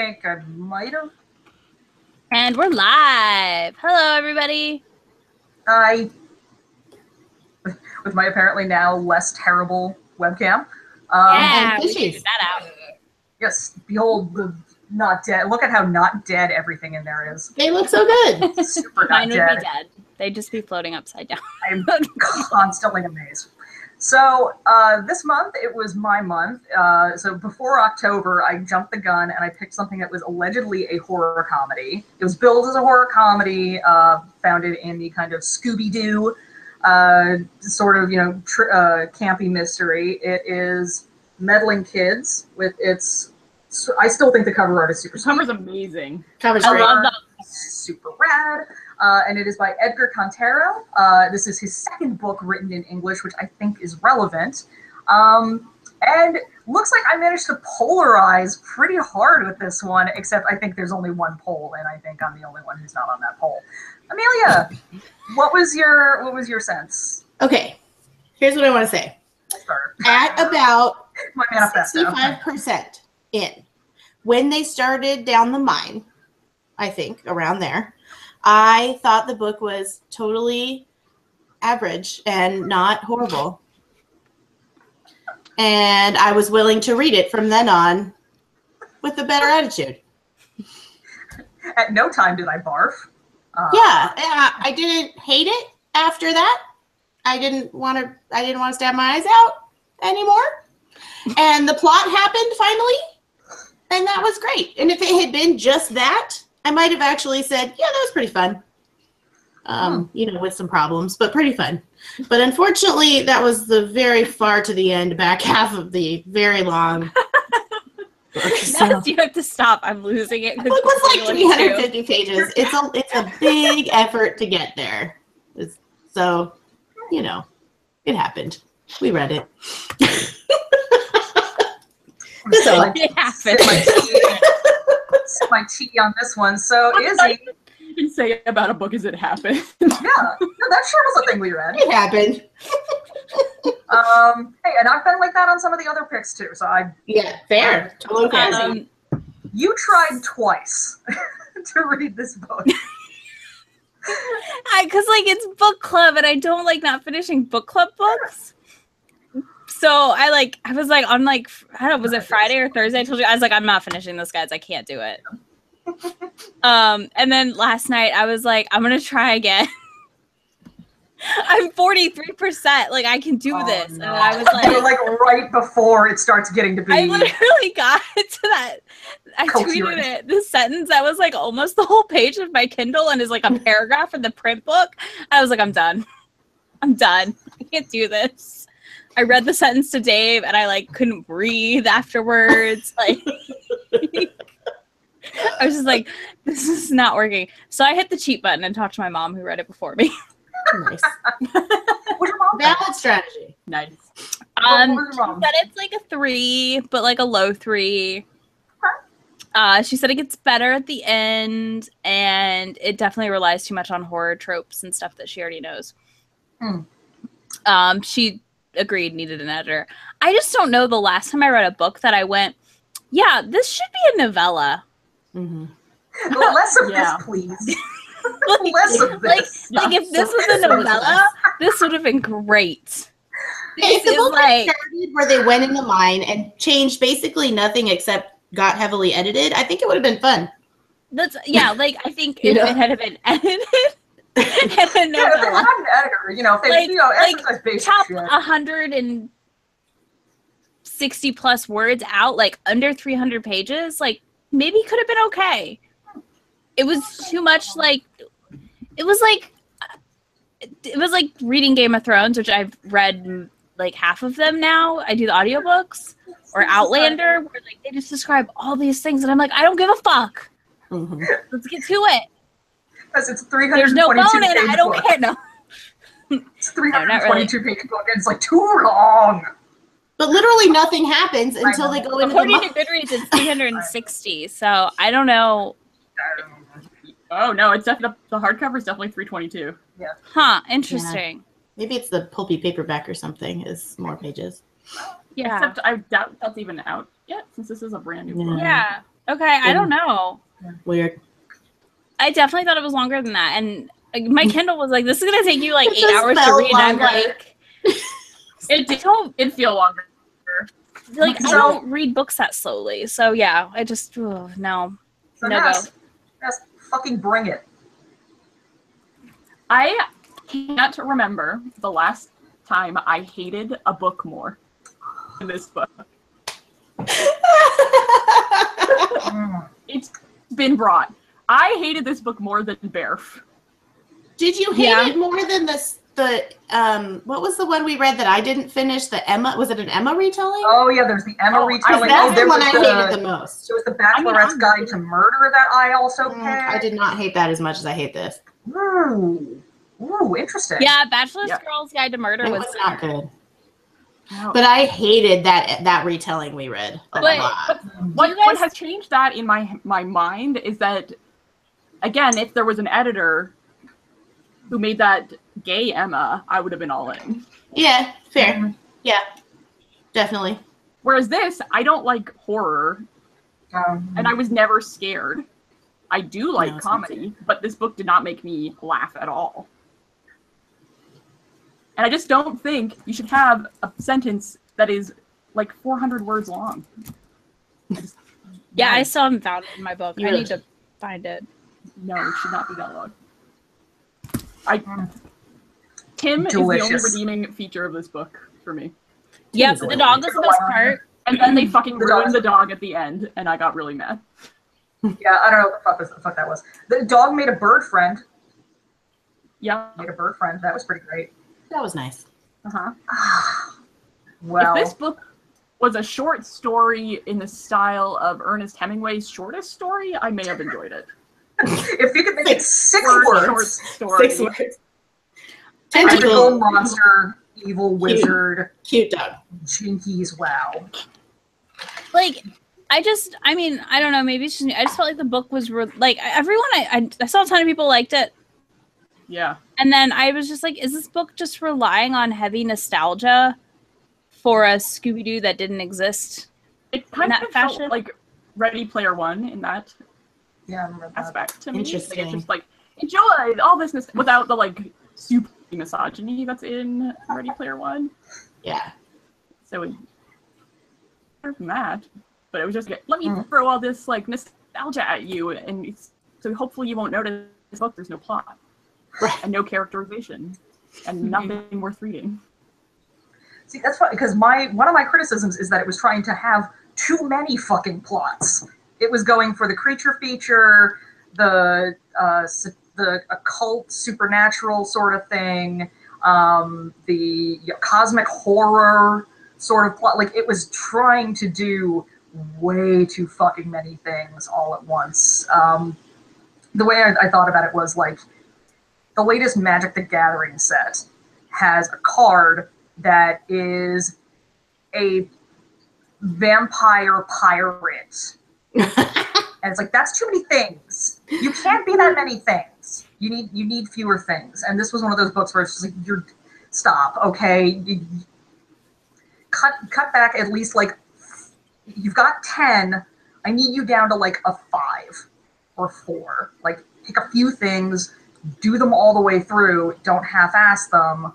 think I might have. And we're live. Hello, everybody. With my apparently now less terrible webcam. Yeah, we figured that out. Yes, behold the not dead. Look at how not dead everything in there is. They look so good. Super not Mine would dead. be dead. They'd just be floating upside down. I'm constantly amazed. So this month, it was my month. So before October, I jumped the gun and I picked something that was allegedly a horror comedy. It was billed as a horror comedy, founded in the kind of Scooby-Doo sort of, campy mystery. It is Meddling Kids with its... I still think the cover art is super sweet. Cover's amazing. Cover's I great. love that. Super rad. And it is by Edgar Cantero. This is his second book written in English, which I think is relevant. And looks like I managed to polarize pretty hard with this one, except I think there's only one poll, and I think I'm the only one who's not on that poll. Amelia, what was your sense? Okay, here's what I want to say. At about My manifesto. 65% in, when they started down the mine, I think, around there, I thought the book was totally average and not horrible. And I was willing to read it from then on with a better attitude. At no time did I barf. I didn't hate it after that. I didn't want to stab my eyes out anymore. And the plot happened finally, and that was great. And if it had been just that, I might have actually said, yeah, that was pretty fun. With some problems, but pretty fun. But unfortunately, that was the very far to the end, back half of the very long book. So. You have to stop. I'm losing it. The book was like 350 pages. It's a big effort to get there. So, it happened. We read it. That's all. It happened. My tea on this one. So Izzy, You can say about a book as it happened. yeah, no, that sure was a thing we read. It happened. Hey, and I've been like that on some of the other picks too. So Fair. Totally fair. You tried twice to read this book. Because it's book club, and I don't like not finishing book club books. So I was on I don't know, was it Friday or Thursday? I told you I was like, I'm not finishing this, guys. I can't do it. And then last night I was like, I'm gonna try again. I'm 43%. I can do this. No. And I was right before it starts getting to be. I literally got to that. I tweeted it. This sentence that was almost the whole page of my Kindle and is a paragraph in the print book. I was like, I'm done. I'm done. I can't do this. I read the sentence to Dave and I couldn't breathe afterwards. I was just like, this is not working. So I hit the cheat button and talked to my mom who read it before me. Nice. Valid strategy. Nice. She said it's a 3, but a low 3. She said it gets better at the end, and it definitely relies too much on horror tropes and stuff that she already knows. She agreed, needed an editor. I just don't know the last time I read a book that I went, yeah, this should be a novella. Mm-hmm. Less of this, please. Less of this. If this was a novella, this would have been great. If the book started where they went in the mine and changed basically nothing except got heavily edited, I think it would have been fun. That's I think if it had been edited. If they had an editor, if they chop 160 plus words out, under 300 pages, maybe could have been okay. It was too much it was like reading Game of Thrones, which I've read half of them now. I do the audiobooks, or Outlander, where they just describe all these things, and I'm like, I don't give a fuck. Mm-hmm. Let's get to it. Because it's 322 There's no bone in it. I don't book. care. No. It's 322 page book, and it's too long. But literally nothing happens until they go into the According to Goodreads, it's 360. So I don't know. Oh no, it's definitely the hardcover is definitely 322. Yeah. Huh. Interesting. Yeah. Maybe it's the pulpy paperback or something. Is more pages. Yeah. Except I doubt that's even out yet, since this is a brand new book. Yeah. Okay, I don't know. Weird. I definitely thought it was longer than that, and like, my Kindle was like, "This is gonna take you like It 8 just hours to felt read." And I'm longer. like, It feel longer. I So- don't read books that slowly, so yeah, I just no, So no go. Ness, fucking bring it. I can't remember the last time I hated a book more than this book. It's been brought. I hated this book more than Bearf. Did you hate Yeah. it more than what was the one we read that I didn't finish? The Emma, was it an Emma retelling? Oh yeah, there's the Emma retelling. That's there the one was I hated the most. It was the Bachelorette's Guide to Murder that I also picked. I did not hate that as much as I hate this. Ooh, interesting. Yeah, Bachelor's Yeah. Girl's Guide to Murder It was was not good. No. But I hated that retelling we read a But- lot. What has changed that in my mind is that, again, if there was an editor who made that gay Emma, I would have been all in. Yeah, fair. Yeah, definitely. Whereas this, I don't like horror, and I was never scared. I do like it's comedy, but this book did not make me laugh at all. And I just don't think you should have a sentence that is like 400 words long. Yeah, I still haven't found it in my book. I Yeah. need to find it. No, it should not be that long. Tim is the only Delicious. redeeming feature of this book for me. Yep, the dog was the best part. And then they fucking The ruined dog. the dog at the end, and I got really mad. Yeah, I don't know what the fuck that was. The dog made a bird friend. Yeah. That was pretty great. That was nice. Uh-huh. Well, If this book was a short story in the style of Ernest Hemingway's shortest story, I may have enjoyed it. if you could make it six Or a words, short story. 6 words. tentacle Tentacle. monster, evil wizard, Cute dog. jinkies, wow. Like, I don't know, maybe it's just me. I just felt like the book was like, everyone, I saw a ton of people liked it. Yeah. And then I was just like, is this book just relying on heavy nostalgia for a Scooby-Doo that didn't exist? It kind that of felt fashion? like Ready Player One in that Yeah, I remember that. aspect to me. Like, Interesting. it's just like, enjoy all this without the like super misogyny that's in Ready Player One. Yeah. So it from that. But it was just let me throw all this like nostalgia at you, and so hopefully you won't notice this book. There's no plot Right. and no characterization and nothing worth reading. See, that's funny because one of my criticisms is that it was trying to have too many fucking plots. It was going for the creature feature, the occult supernatural sort of thing, the cosmic horror sort of plot. Like, it was trying to do way too fucking many things all at once. The way I thought about it was like, the latest Magic the Gathering set has a card that is a vampire pirate. And it's like, that's too many things. You can't be that many things. You need fewer things. And this was one of those books where it's just like, stop, okay? Cut back at least, like, you've got 10. I need you down to like a 5 or 4. Like, pick a few things, do them all the way through, don't half-ass them.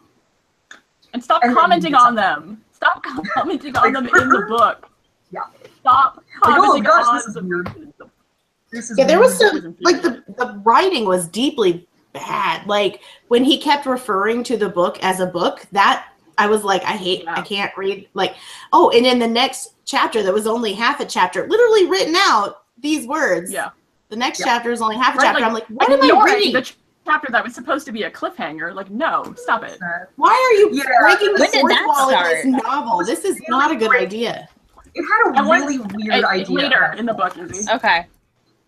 And stop And then commenting you do on them. Stop commenting on them in the book. Yeah. Stop Like, oh commenting gosh, on this is weird. This is Yeah, there was weird. some, like, the writing was deeply bad. Like, when he kept referring to the book as a book, that I was like, I can't read. Like, oh, and in the next chapter, that was only half a chapter, literally written out these words. Yeah. The next chapter is only half a Right, chapter. like, I'm like, what am I ignoring reading? the chapter that was supposed to be a cliffhanger. Like, no, stop it. Why are you Yeah. breaking the When did fourth that wall in start? this novel? This is not a good idea. It had a And really weird idea. Later in the book, Izzy. Okay.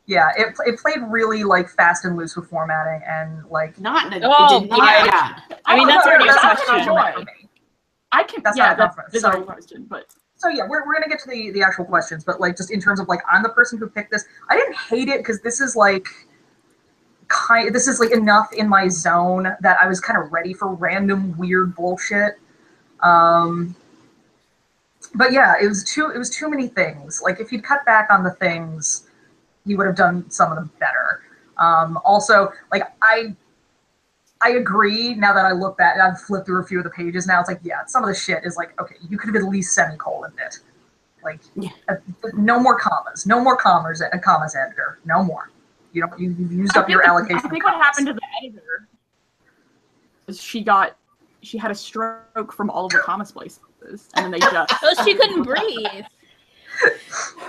Yeah, it played really like fast and loose with formatting and like. Not in a, Oh, it did not. yeah. I mean, that's already a question. For me. I can. That's yeah, not enough. that is So- our question. But So yeah, we're gonna get to the actual questions, but like just in terms of like I'm the person who picked this. I didn't hate it because this is like enough in my zone that I was kind of ready for random weird bullshit. But yeah, it was too many things. Like if you'd cut back on the things, he would have done some of them better. Also, like I agree now that I look back, I've flipped through a few of the pages now. It's like, yeah, some of the shit is like, okay, you could have at least semicoloned it. Like, no more commas, Edgar, no more. You've used up your allocation. I think what happened to the editor is she had a stroke from all of the commas places, and then they just she couldn't breathe.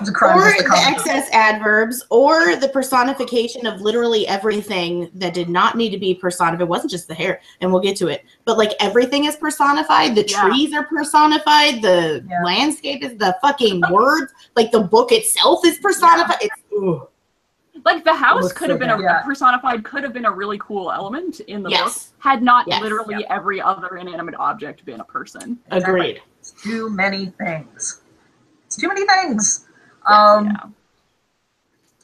Or the excess adverbs, or the personification of literally everything that did not need to be personified. It wasn't just the hair, and we'll get to it, but like everything is personified. The trees are personified. The landscape is the fucking words. Like the book itself is personified. It's like the house could have been personified. Could have been a really cool element in the book had not literally every other inanimate object been a person. Agreed. It's too many things. It's too many things.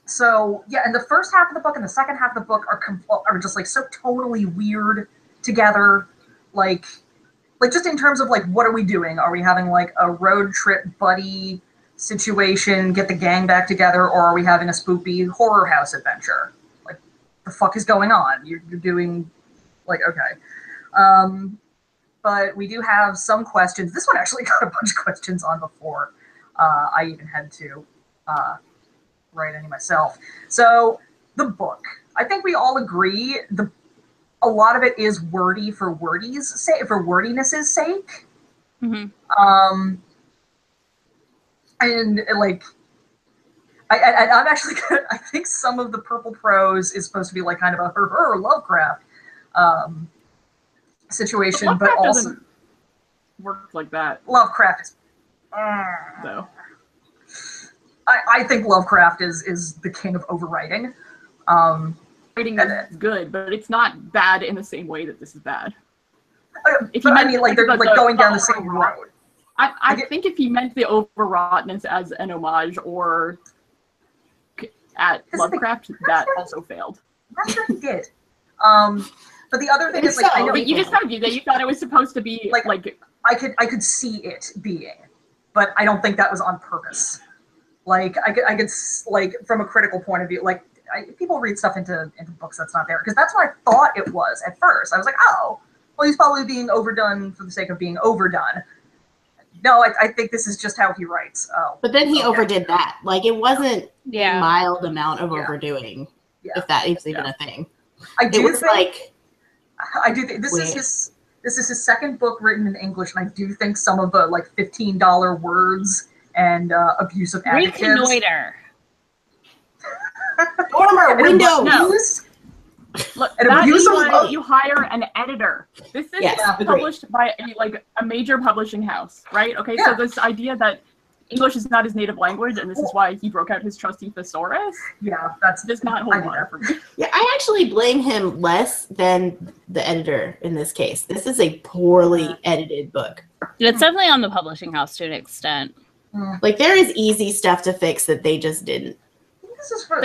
So and the first half of the book and the second half of the book are just like so totally weird together. Like just in terms of like, what are we doing? Are we having like a road trip buddy situation, get the gang back together, or are we having a spoopy horror house adventure? Like, the fuck is going on? You're doing like, okay. But we do have some questions. This one actually got a bunch of questions on before I even had to write any myself. So the book, I think we all agree a lot of it is wordy for wordiness' sake. Mm-hmm. And like, I'm actually gonna, I think some of the purple prose is supposed to be like kind of a her Lovecraft situation, but also doesn't work like that. Lovecraft is. No. I think Lovecraft is the king of overwriting. Writing is good, but it's not bad in the same way that this is bad. I mean, like they're like going down the same road. I think if he meant the overwroughtness as an homage or at Lovecraft, that also failed. I'm sure he did. But the other thing is, like, I know you just told you that you thought it was supposed to be like I could see it being, but I don't think that was on purpose. Like I could like, from a critical point of view, like people read stuff into books that's not there, because that's what I thought it was at first. I was like, oh, well, he's probably being overdone for the sake of being overdone. No, I think this is just how he writes. Oh, but then he overdid that. Like, it wasn't a mild amount of overdoing, if that is even a thing. I do think this is his second book written in English, and I do think some of the like $15 words and abusive adjectives. Reconnoiter. Former Windows. No. Look, that is why you hire an editor. This is published by a major publishing house, right? Okay, so this idea that English is not his native language, and this is why he broke out his trusty thesaurus. Yeah, that's does not hold water for me. Yeah, I actually blame him less than the editor in this case. This is a poorly edited book. It's definitely on the publishing house to an extent. Like, there is easy stuff to fix that they just didn't. This is for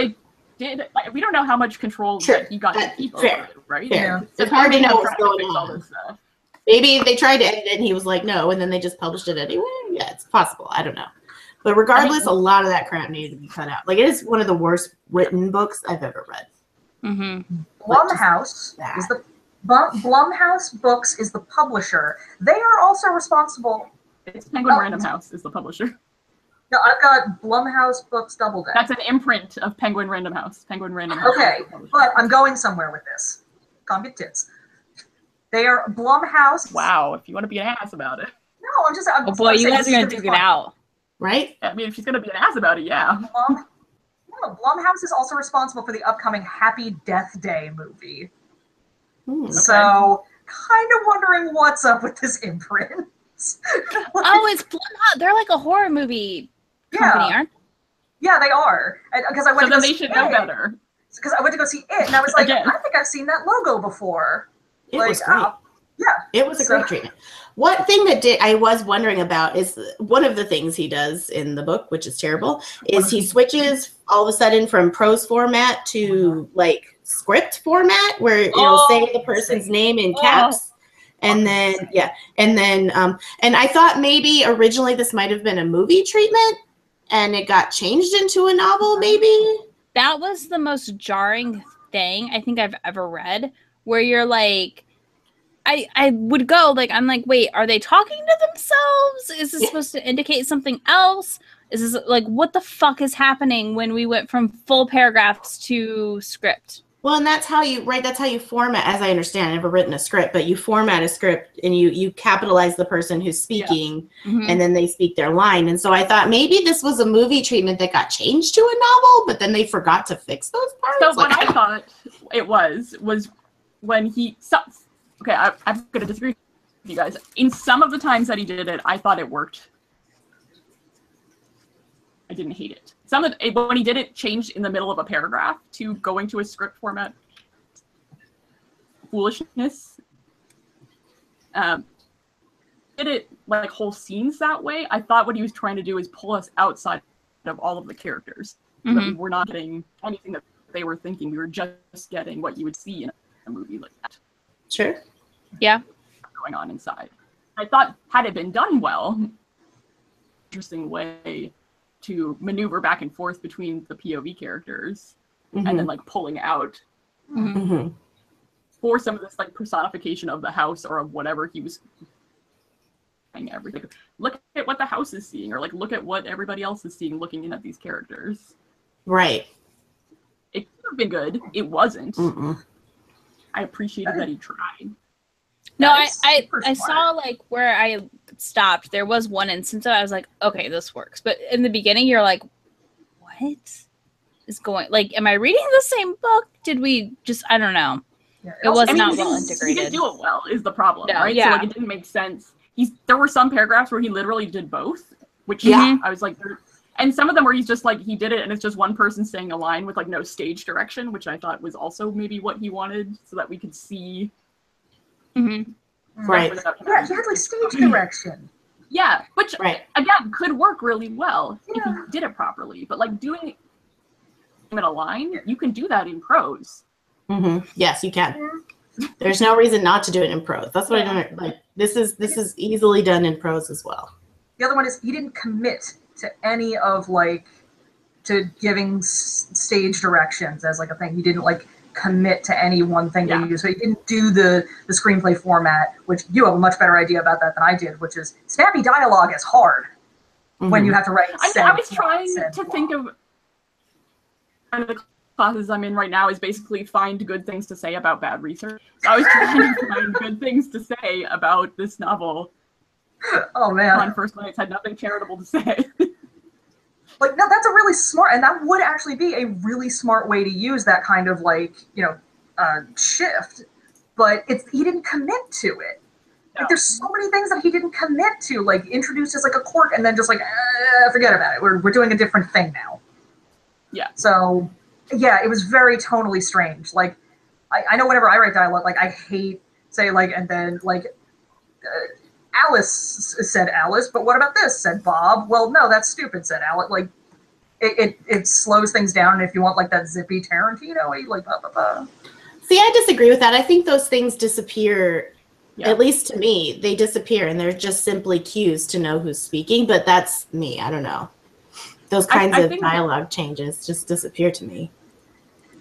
we don't know how much control he got to keep over it, right? Fair. It's hard to know what's going on. Maybe they tried to edit it and he was like, no, and then they just published it anyway. Yeah, it's possible. I don't know. But regardless, a lot of that crap needed to be cut out. Like, it is one of the worst written books I've ever read. Mm-hmm. Blumhouse is the Blumhouse Books is the publisher. They are also responsible. It's Penguin Random House is the publisher. No, I've got Blumhouse Books Double Deck. That's an imprint of Penguin Random House. Penguin Random House. Okay, but I'm going somewhere with this. Calm your tits. They are Blumhouse. Wow, if you want to be an ass about it. No, I'm just. Oh boy, you guys are gonna dig it out, right? I mean, if she's gonna be an ass about it, yeah. Blumhouse is also responsible for the upcoming Happy Death Day movie. Okay. So, kind of wondering what's up with this imprint. Oh, it's Blumhouse. They're like a horror movie company, aren't they? Yeah, they are. Because I went to go they see should it. know better. Because I went to go see it, and I was like, Again. I think I've seen that logo before. It was great. It was a great treatment. One thing that I was wondering about is one of the things he does in the book, which is terrible, is he switches all of a sudden from prose format to like script format, where it'll say the person's name in caps. And then, and I thought maybe originally this might have been a movie treatment, and it got changed into a novel, maybe. that was the most jarring thing I think I've ever read, where you're like, I would go, like, I'm like, wait, are they talking to themselves? Is this supposed to indicate something else? Is this, like, what the fuck is happening when we went from full paragraphs to script? Well, and that's how you format, as I understand, I've never written a script, but you format a script and you capitalize the person who's speaking, and then they speak their line. And so I thought maybe this was a movie treatment that got changed to a novel, but then they forgot to fix those parts. So what I thought it was when he... Okay, I'm going to disagree with you guys. In some of the times that he did it, I thought it worked. I didn't hate it. When he did it, changed in the middle of a paragraph to going to a script format. Foolishness. Did it like whole scenes that way. I thought what he was trying to do is pull us outside of all of the characters. So that we were not getting anything that they were thinking. We were just getting what you would see in a movie like that. Sure. Yeah. Going on inside. I thought, had it been done well, interesting way to maneuver back and forth between the POV characters and then like pulling out for some of this like personification of the house or of whatever he was everything. Look at what the house is seeing, or like look at what everybody else is seeing looking in at these characters. Right. It could have been good. It wasn't. I appreciated that he tried. No, I saw like where I stopped. There was one instance that I was like, okay, this works. But in the beginning, you're like, what is going? Like, am I reading the same book? Did we just? I don't know. Yeah, it was not well integrated. He didn't do it well. Is the problem, right? Yeah. So like, it didn't make sense. There were some paragraphs where he literally did both, which I was like, and some of them where he's just like he did it, and it's just one person saying a line with like no stage direction, which I thought was also maybe what he wanted, so that we could see. Right. Yeah, he had like stage direction. Yeah, which again could work really well if he did it properly. But like doing it in a line, you can do that in prose. Yes, you can. There's no reason not to do it in prose. That's what I don't like. This is easily done in prose as well. The other one is he didn't commit to any of like to giving stage directions as like a thing. He didn't like commit to any one thing that you do. So he didn't do the screenplay format, which you have a much better idea about that than I did, which is snappy dialogue is hard when you have to write. I was trying to think of one of the classes I'm in right now is basically find good things to say about bad research. So I was trying to find good things to say about this novel. Oh man. On first glance, had nothing charitable to say. Like, no, that's a really smart, and that would actually be a really smart way to use that kind of like, shift. But he didn't commit to it. No. Like, there's so many things that he didn't commit to, like introduced as like a quirk, and then just like, forget about it. We're doing a different thing now. Yeah. So, yeah, it was very tonally strange. Like, I know whenever I write dialogue, like I hate say like, and then like. Alice said Alice, but what about this? Said Bob. Well, no, that's stupid, said Alice. Like, it slows things down, and if you want like that zippy Tarantino-y, like blah, blah, blah. See, I disagree with that. I think those things disappear, at least to me, they disappear, and they're just simply cues to know who's speaking, but that's me. I don't know. Those kinds of dialogue changes just disappear to me.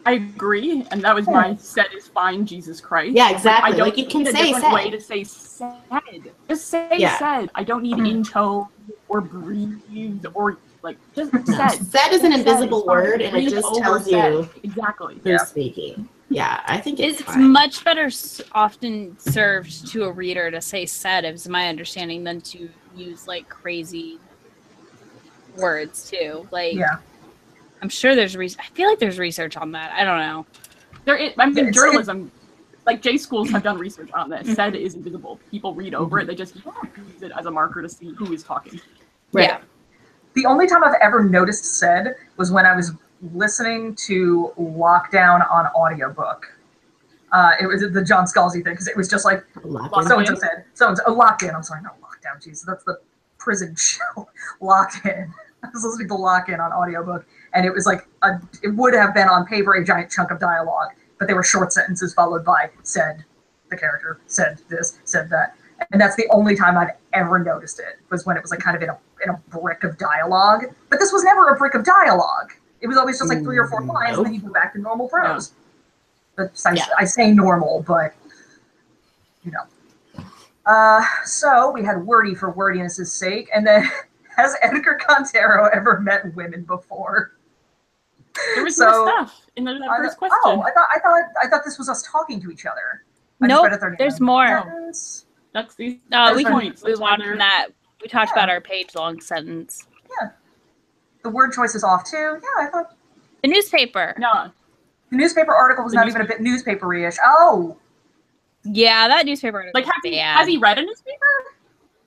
I agree, and that was my said is fine, Jesus Christ. Yeah, exactly. I don't like you can need say a different way to say said. Just say said. I don't need in tone or breathed or like just said. Said is an invisible word, and it just tells you exactly who's speaking. Yeah, I think it's much better often served to a reader to say said, is my understanding, than to use like crazy words too. Like, I'm sure there's I feel like there's research on that. I don't know. There is. I mean, journalism, like J schools have done research on this. Said is invisible. People read over it. They just use it as a marker to see who is talking. Right. Yeah. The only time I've ever noticed said was when I was listening to Lockdown on audiobook. It was the John Scalzi thing, because it was just like so-and-so said. So-and-so. Locked In. I'm sorry, not Lockdown. Jesus, that's the prison show. Locked In. I was listening to Lock In on audiobook, and it was like it would have been on paper a giant chunk of dialogue, but they were short sentences followed by said the character, said this, said that. And that's the only time I've ever noticed it, was when it was like kind of in a brick of dialogue. But this was never a brick of dialogue. It was always just like 3 or 4 lines, and then you go back to normal prose. But I say normal, but you know. So we had wordy for wordiness' sake, and then has Edgar Cantero ever met women before? There was more stuff in the first question. Oh, I thought this was us talking to each other. Nope, there's more. No. That's these. We can move on from that. We talked about our page-long sentence. Yeah. The word choice is off too. Yeah, I thought. The newspaper. No. The newspaper article was not even a bit newspaper-ish. Oh. Yeah, that newspaper article. Like, has he read a newspaper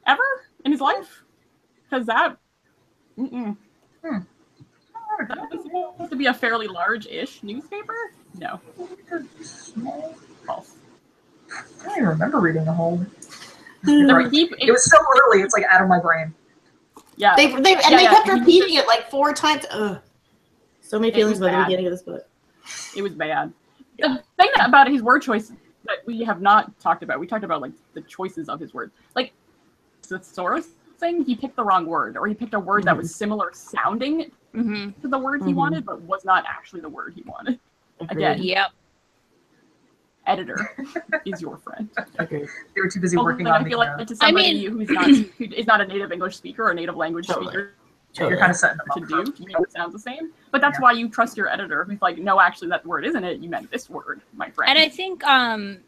ever in his life? Because that. That was supposed to be a fairly large-ish newspaper? No. False. I don't even remember reading the whole. It was so early, it's like out of my brain. Yeah. They kept repeating it like 4 times. Ugh. So many feelings about the beginning of this book. It was bad. The thing about his word choice that we have not talked about, we talked about like the choices of his words. Like the Soros thing, he picked the wrong word, or he picked a word that was similar sounding to the word he wanted, but was not actually the word he wanted. Again. Yep. Editor is your friend. Okay. They were too busy working on I feel like to somebody who is not a native English speaker or a native language speaker, you're kind of setting them up to do. You know, it sounds the same. But that's why you trust your editor who's like, no, actually that word isn't it. You meant this word, my friend. And I think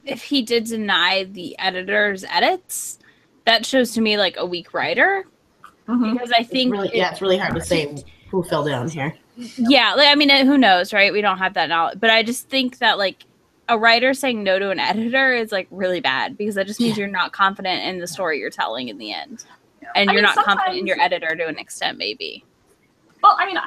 if he did deny the editor's edits, that shows to me like a weak writer. Because I think it's really hard to say who fell down here. Yeah, like, I mean, who knows, right? We don't have that knowledge. But I just think that like a writer saying no to an editor is like really bad, because that just means you're not confident in the story you're telling in the end. And you're not confident in your editor to an extent, maybe. Well, I mean,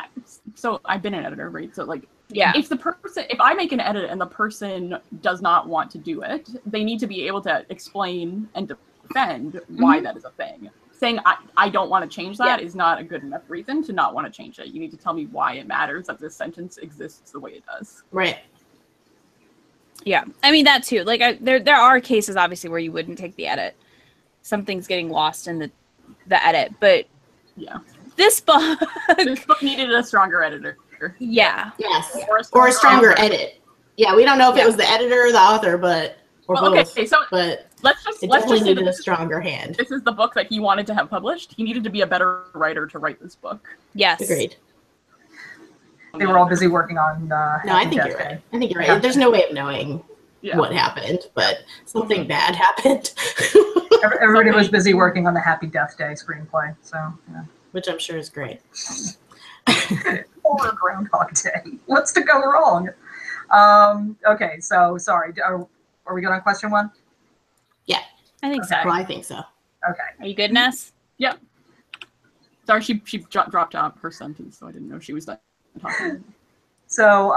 so I've been an editor, right? So like, if I make an edit and the person does not want to do it, they need to be able to explain and defend why that is a thing. Saying I don't want to change that is not a good enough reason to not want to change it. You need to tell me why it matters that this sentence exists the way it does. Right. Yeah, I mean that too. Like there are cases obviously where you wouldn't take the edit. Something's getting lost in the edit, but this book needed a stronger editor. Yeah. Yes. Or a stronger edit. Yeah, we don't know if it was the editor or the author, but both. Okay, so but let's just say needed a stronger hand. This is the book that he wanted to have published. He needed to be a better writer to write this book. Yes. Agreed. They were all busy working on. No, I think you're right. I think you're right. There's no way of knowing what happened, but something bad happened. Everybody was busy working on the Happy Death Day screenplay, so which I'm sure is great. Or Groundhog Day. What's to go wrong? Okay, so sorry. Are we good on question 1? Yeah, I think so. Well, I think so. Okay. Are you good, Ness? Yep. Sorry, she dropped out her sentence, so I didn't know she was done talking. So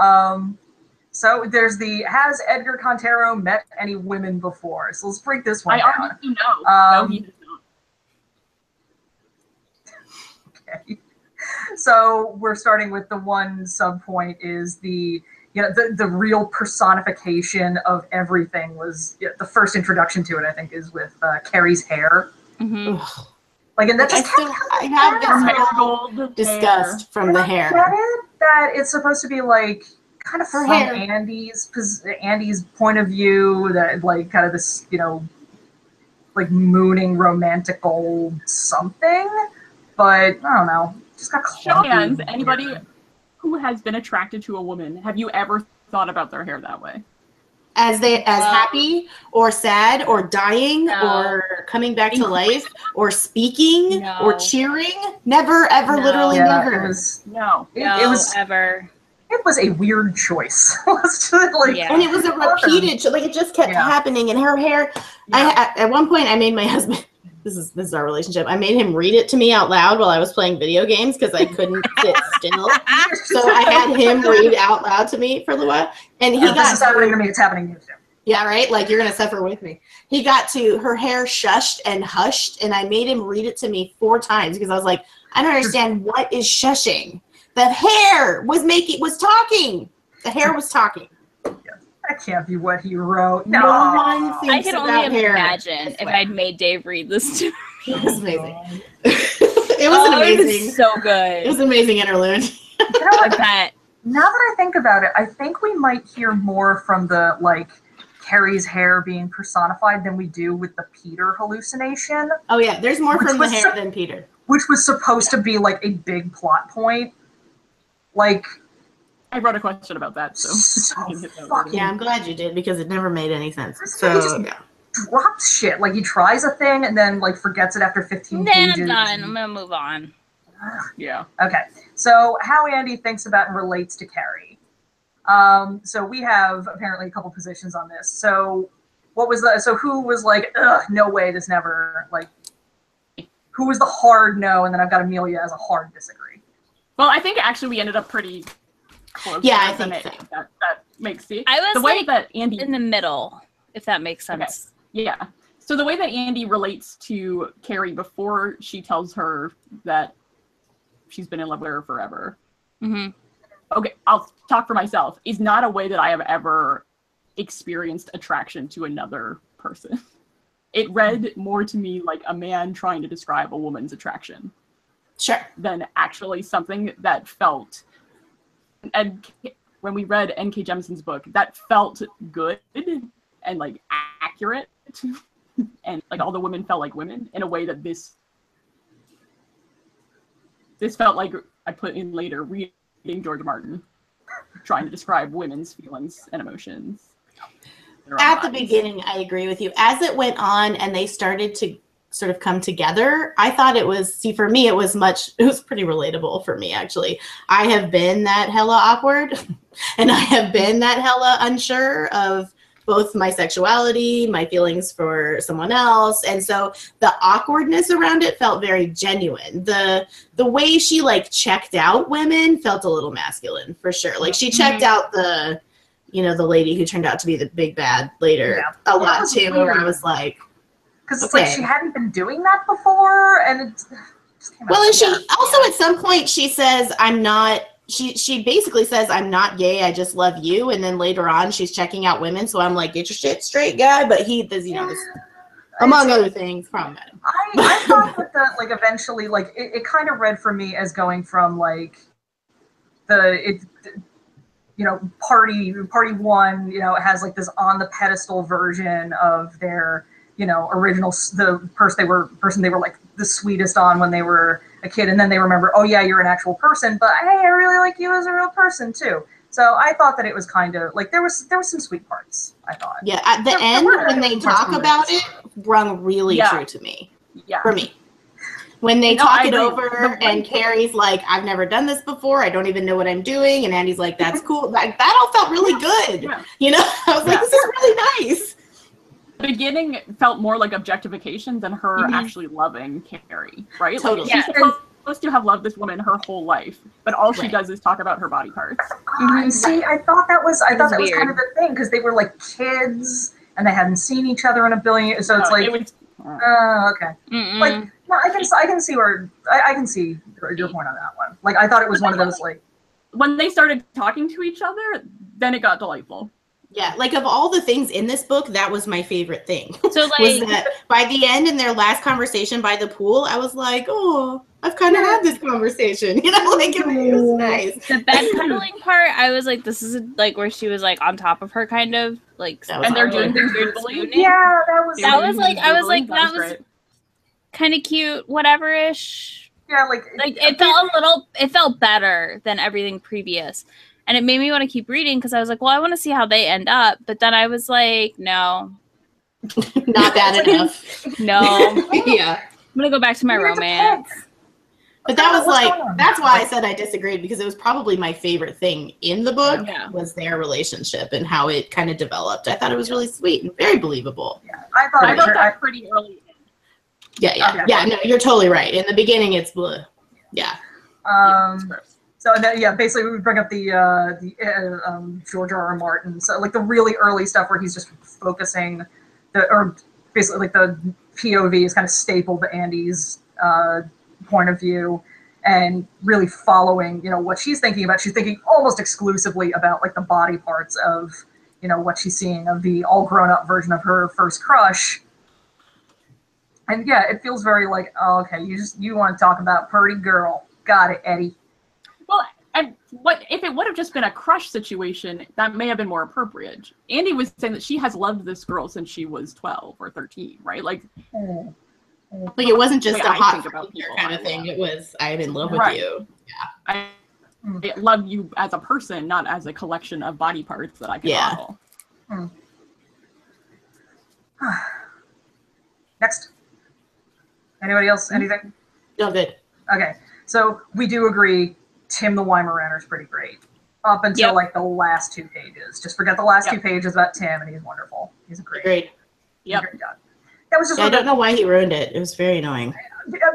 there's has Edgar Cantero met any women before? So let's break this one down. I already know. No, he does not. Okay. So we're starting with the one subpoint is the real personification of everything was the first introduction to it, I think, is with Carrie's hair. Like, and that I have this disgust from the hair. Get it? That it's supposed to be like kind of her from hair. Andy's point of view, that like kind of this, like mooning romantical something, but I don't know. Just got show hands. Anybody who has been attracted to a woman, have you ever thought about their hair that way? As happy or sad or dying or coming back to life or speaking or cheering? Never, ever, literally never. It was ever. It was a weird choice. And it was a repeated, like it just kept happening. And her hair, at one point I made my husband, this is our relationship, I made him read it to me out loud while I was playing video games because I couldn't sit still. So I had him read out loud to me for a little while. And this is happening to me, it's happening to you too. Yeah, right? Like, you're going to suffer with me. He got to her hair shushed and hushed, and I made him read it to me 4 times because I was like, I don't understand, what is shushing? The hair was talking. The hair was talking. That can't be what he wrote. No one thinks I can only imagine if I'd made Dave read this to me. It was amazing. It was an amazing. It was so good. It was an amazing interlude. You know what? Like that. Now that I think about it, I think we might hear more from the, like, Carrie's hair being personified than we do with the Peter hallucination. Oh yeah, there's more from the hair than Peter. Which was supposed to be, like, a big plot point. Like... I wrote a question about that, so yeah, I'm glad you did, because it never made any sense. So, he just drops shit. Like, he tries a thing and then, like, forgets it after 15 pages. I'm done. I'm gonna move on. Yeah. Okay. So, how Andy thinks about and relates to Carrie. So we have apparently a couple positions on this. So who was like, ugh, no way, this never, like, who was the hard no? And then I've got Amelia as a hard disagree. Well, I think actually we ended up pretty close. Yeah, I think so. That makes sense. I was the way like that Andy in the middle, if that makes sense. Okay. Yeah. So the way that Andy relates to Carrie before she tells her that she's been in love with her forever. Mm-hmm. Okay, I'll talk for myself, is not a way that I have ever experienced attraction to another person. It read more to me like a man trying to describe a woman's attraction. Sure. Than actually something that felt, and when we read N.K. Jemisin's book, that felt good and like accurate, and like all the women felt like women in a way that this felt like I put in later reading George Martin, trying to describe women's feelings and emotions. At the beginning, I agree with you. As it went on and they started to sort of come together, I thought it was, for me, it was pretty relatable for me, actually. I have been that hella awkward, and I have been that hella unsure of both my sexuality, my feelings for someone else. And so the awkwardness around it felt very genuine. The way she like checked out women felt a little masculine, for sure. Like she checked out the lady who turned out to be the big bad later a lot too, where I was like, because it's like she hadn't been doing that before, and it just came out. Well, and she also at some point she says, I'm not, she basically says, I'm not gay, I just love you. And then later on she's checking out women. So I'm like, get your shit straight, guy. But he does, this, among other things, problematic. I thought that like eventually, like it kind of read for me as going from like party one, it has like this on the pedestal version of their, original, the person they were like the sweetest on when they were a kid, and then they remember, oh yeah, you're an actual person, but hey, I really like you as a real person too. So I thought that it was kind of like there was some sweet parts, I thought. Yeah, at the end when they talk about it, rung really true to me. Yeah. For me. When they talk it over and Carrie's like, I've never done this before, I don't even know what I'm doing, and Andy's like, that's cool. Like that all felt really good. Yeah. I was like, this is really nice. The beginning felt more like objectification than her actually loving Carrie, right? Totally. Like, she's supposed to have loved this woman her whole life, but all she does is talk about her body parts. See, I thought that was kind of the thing, because they were like kids and they hadn't seen each other in a billion years, so it's like, okay. Like, no, I can see your point on that one. Like, I thought it was one of those like when they started talking to each other, then it got delightful. Yeah, like of all the things in this book, that was my favorite thing. So like was that by the end in their last conversation by the pool, I was like, oh, I've kind of had this conversation, like it was nice. The bed cuddling part, I was like, this is like where she was like on top of her, kind of like, and they're doing things weirdly. Yeah, that was like that was kind of cute, whatever-ish. Yeah, like it felt better than everything previous. And it made me want to keep reading because I was like, well, I want to see how they end up. But then I was like, no. Not bad enough. No. Yeah. I'm going to go back to my romance. But that was like, that's why I said I disagreed, because it was probably my favorite thing in the book was their relationship and how it kind of developed. I thought it was really sweet and very believable. Yeah, I wrote that pretty early. Yeah, no, you're totally right. In the beginning, it's blah. Yeah. So basically we bring up the George R.R. Martin. So like the really early stuff where he's just focusing, basically like the POV is kind of stapled to Andy's point of view, and really following what she's thinking about. She's thinking almost exclusively about like the body parts of what she's seeing of the all grown up version of her first crush. And yeah, it feels very like, oh, okay, you want to talk about pretty girl. Got it, Eddie. Well, And what if it would have just been a crush situation? That may have been more appropriate. Andy was saying that she has loved this girl since she was 12 or 13, right? Like it wasn't just a hot kind of thing. It was I'm in love with you. Yeah, I love you as a person, not as a collection of body parts that I can model. Next. Anybody else? Anything? No, good. Okay, so we do agree. Tim the Weimaraner is pretty great up until like the last 2 pages. Just forget the last 2 pages about Tim, and he's wonderful. He's a great. Yep. Great guy. That was just. I don't know why he ruined it. It was very annoying.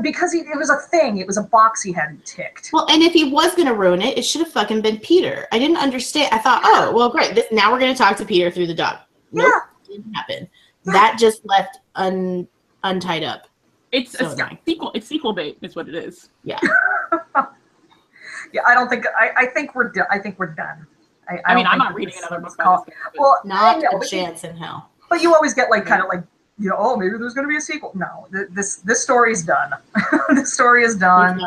Because it was a thing. It was a box he hadn't ticked. Well, and if he was gonna ruin it, it should have fucking been Peter. I didn't understand. I thought, oh, well, great. Now we're gonna talk to Peter through the dog. Nope, didn't happen. That just left untied up. It's so a sequel. It's sequel bait. Is what it is. Yeah. Yeah, I don't think. I think we're done. I think we're done. I mean, I'm not reading another book. Well, not a chance in hell. But you always get like kind of like, you know, oh, maybe there's going to be a sequel. No, this story is done. This story is done.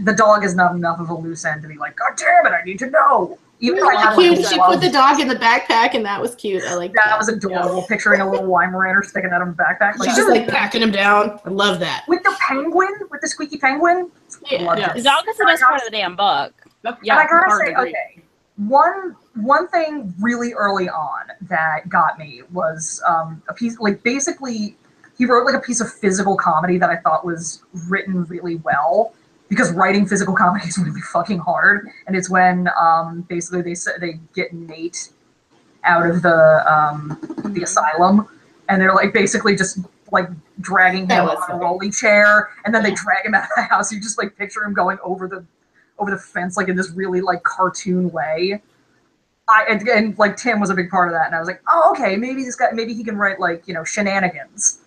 The dog is not enough of a loose end to be like, God damn it, I need to know. Even though I had cute. She put the dog in the backpack, and that was cute. I like that. That was adorable. Picturing a little Weimaraner sticking out of a backpack. She's just like packing him down. I love that. With the penguin, with the squeaky penguin. Yeah. The dog is the best part of the damn book. Yeah, and I gotta say, okay, one thing really early on that got me was a piece, like basically he wrote like a piece of physical comedy that I thought was written really well, because writing physical comedy is really fucking hard. And it's when basically they get Nate out of the asylum, and they're like basically just like dragging him on a rolly chair, and then they drag him out of the house. You just like picture him going over the fence like in this really like cartoon way. And like Tim was a big part of that, and I was like, oh, okay, maybe this guy, maybe he can write like, you know, shenanigans.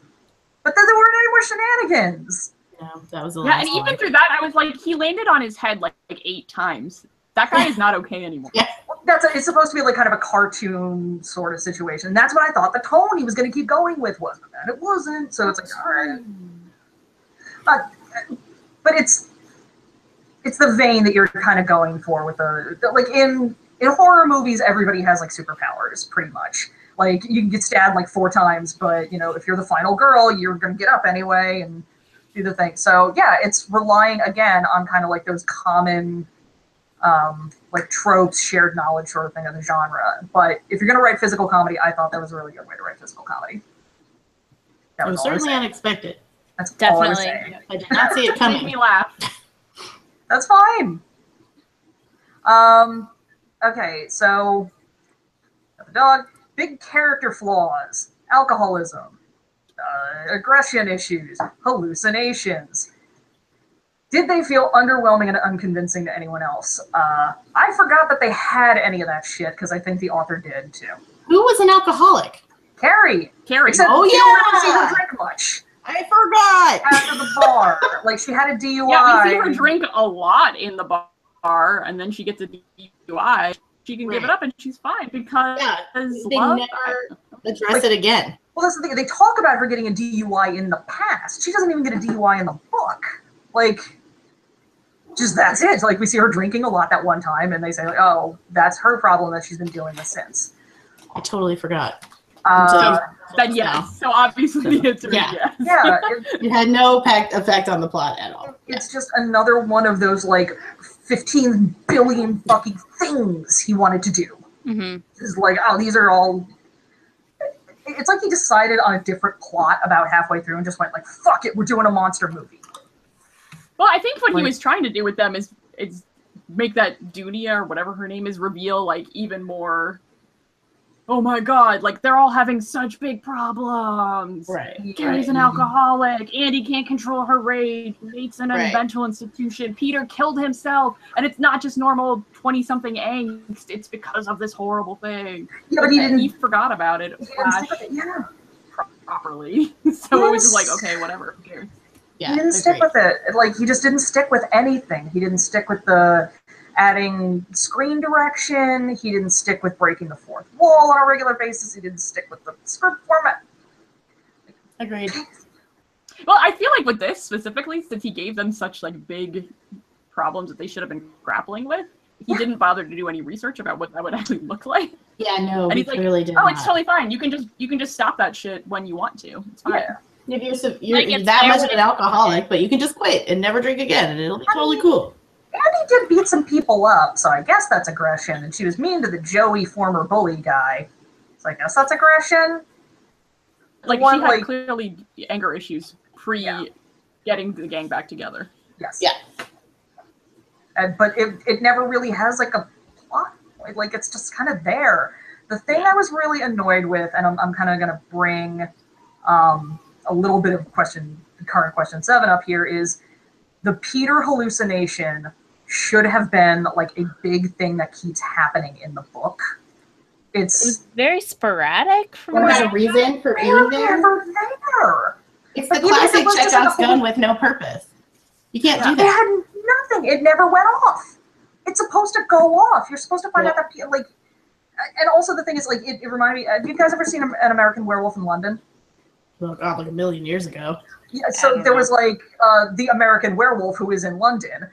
But then there weren't any more shenanigans. Yeah, that was and even through that, I was like, he landed on his head like 8 times. That guy is not okay anymore. Yeah. It's supposed to be like kind of a cartoon sort of situation. That's what I thought the tone he was going to keep going with was, and it wasn't. So it's like, all right. But it's the vein that you're kind of going for with the like in horror movies, everybody has like superpowers pretty much. Like you can get stabbed like 4 times, but you know, if you're the final girl, you're going to get up anyway and do the thing. So yeah, it's relying again on kind of like those common like tropes, shared knowledge sort of thing of the genre. But if you're going to write physical comedy, I thought that was a really good way to write physical comedy. It was certainly unexpected. That's definitely. I did not see it coming. Made me laugh. That's fine. Okay, so the dog, big character flaws, alcoholism, aggression issues, hallucinations. Did they feel underwhelming and unconvincing to anyone else? I forgot that they had any of that shit because I think the author did too. Who was an alcoholic? Carrie. Except you don't ever see her drink much. I forgot. After the bar, like she had a DUI. Yeah, we see her drink a lot in the bar, and then she gets a DUI. She can give it up, and she's fine because they never address it again. Well, that's the thing. They talk about her getting a DUI in the past. She doesn't even get a DUI in the book. Like, just that's it. Like, we see her drinking a lot that one time, and they say, like, oh, that's her problem that she's been dealing with since. I totally forgot. Then yes. So obviously the answer is yes. Yeah. It had no effect on the plot at all. It's just another one of those, like, 15 billion fucking things he wanted to do. Mm-hmm. It's like, oh, these are all... It's like he decided on a different plot about halfway through and just went, like, fuck it, we're doing a monster movie. Well, I think what he was trying to do with them is make that Dunia, or whatever her name is, reveal, like, even more... Oh my god, like, they're all having such big problems. Right. Carrie's an alcoholic. Andy can't control her rage. Nate's in a mental institution. Peter killed himself. And it's not just normal 20-something angst. It's because of this horrible thing. Yeah, but he forgot about it. Properly. So it was just like, okay, whatever. Who cares? Yeah, he didn't stick with it. Like, he just didn't stick with anything. He didn't stick with the... adding screen direction. He didn't stick with breaking the fourth wall on a regular basis. He didn't stick with the script format. Agreed. Well, I feel like with this specifically, since he gave them such like big problems that they should have been grappling with. He didn't bother to do any research about what that would actually look like. Yeah, no, and he's clearly like, did it's totally fine. You can just stop that shit when you want to. It's fine. Yeah. If you're that much of an alcoholic, but you can just quit and never drink again, and it'll be totally cool. And he did beat some people up, so I guess that's aggression. And she was mean to the Joey former bully guy. So I guess that's aggression. Like, she had clearly anger issues getting the gang back together. Yes. Yeah. But it never really has like a plot. Like, it's just kind of there. The thing I was really annoyed with, and I'm kind of going to bring a little bit of current question 7 up here, is the Peter hallucination should have been like a big thing that keeps happening in the book. It was very sporadic. There's a reason for being there. There. It's the classic Chekhov's gun with no purpose. You can't do that. It had nothing. It never went off. It's supposed to go off. You're supposed to find out that, like, and also the thing is, like, it reminded me, have you guys ever seen An American Werewolf in London? Oh God, like a million years ago. Yeah, so there was like the American Werewolf who is in London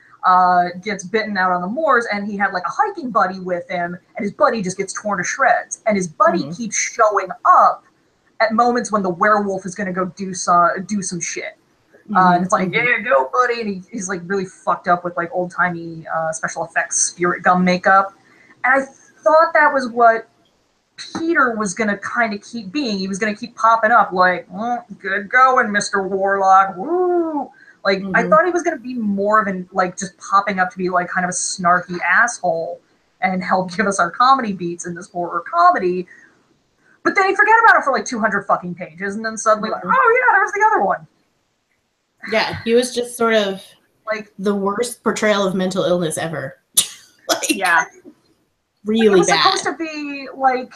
gets bitten out on the moors, and he had like a hiking buddy with him, and his buddy just gets torn to shreds, and his buddy keeps showing up at moments when the werewolf is going to go do some shit. And it's like, yeah, go, buddy. And he's like really fucked up with like old timey special effects spirit gum makeup. And I thought that was what Peter was going to kind of keep being. He was going to keep popping up like, good going, Mr. Warlock. Woo. Like, I thought he was going to be more of an, like, just popping up to be like kind of a snarky asshole and help give us our comedy beats in this horror comedy. But then he forget about it for like 200 fucking pages, and then suddenly like, oh yeah, there's the other one. Yeah, he was just sort of like the worst portrayal of mental illness ever. Like, really it was bad. Supposed to be like,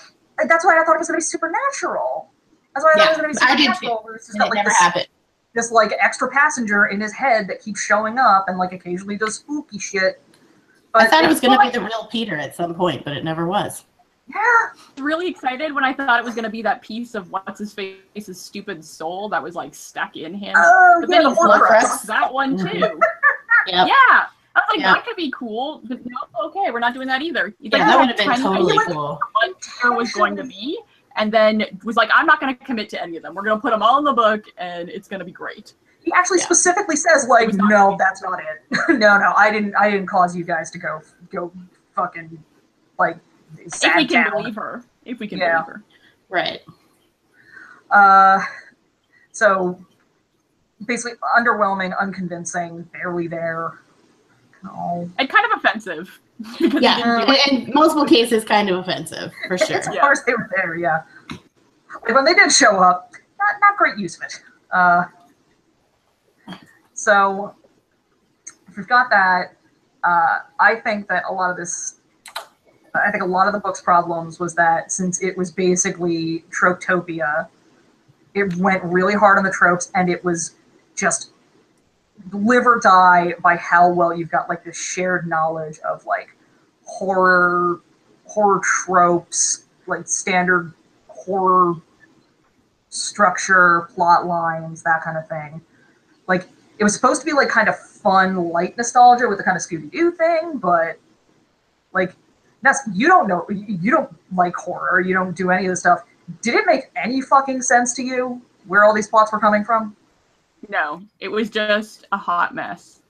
that's why I thought it was going to be supernatural. That's why I thought it was going to be supernatural. It never happened. This like extra passenger in his head that keeps showing up and like occasionally does spooky shit. But I thought it was going to be the real Peter at some point, but it never was. Yeah. Really excited when I thought it was going to be that piece of what's-his-face's stupid soul that was like stuck in him. Oh, but yeah, then he the that one too. Yep. Yeah. I was like, that could be cool. But no, okay, we're not doing that either. That would have been totally cool. What Terror was going to be, and then was like, I'm not going to commit to any of them. We're going to put them all in the book, and it's going to be great. He actually specifically says, like, no, that's not it. no, I didn't cause you guys to go fucking, like, if we can believe her. If we can believe her. Right. So, basically, underwhelming, unconvincing, barely there. Oh. And kind of offensive. Yeah, in multiple cases, kind of offensive, for sure. As far as they were there, yeah. Like, when they did show up, not great use of it. So, if we've got that, I think that a lot of the book's problems was that since it was basically Tropetopia, it went really hard on the tropes, and it was just live or die by how well you've got like this shared knowledge of like horror tropes, like standard horror structure, plot lines, that kind of thing. Like, it was supposed to be like kind of fun, light nostalgia with the kind of Scooby-Doo thing, but like, you don't like horror, you don't do any of this stuff. Did it make any fucking sense to you where all these plots were coming from? No, it was just a hot mess.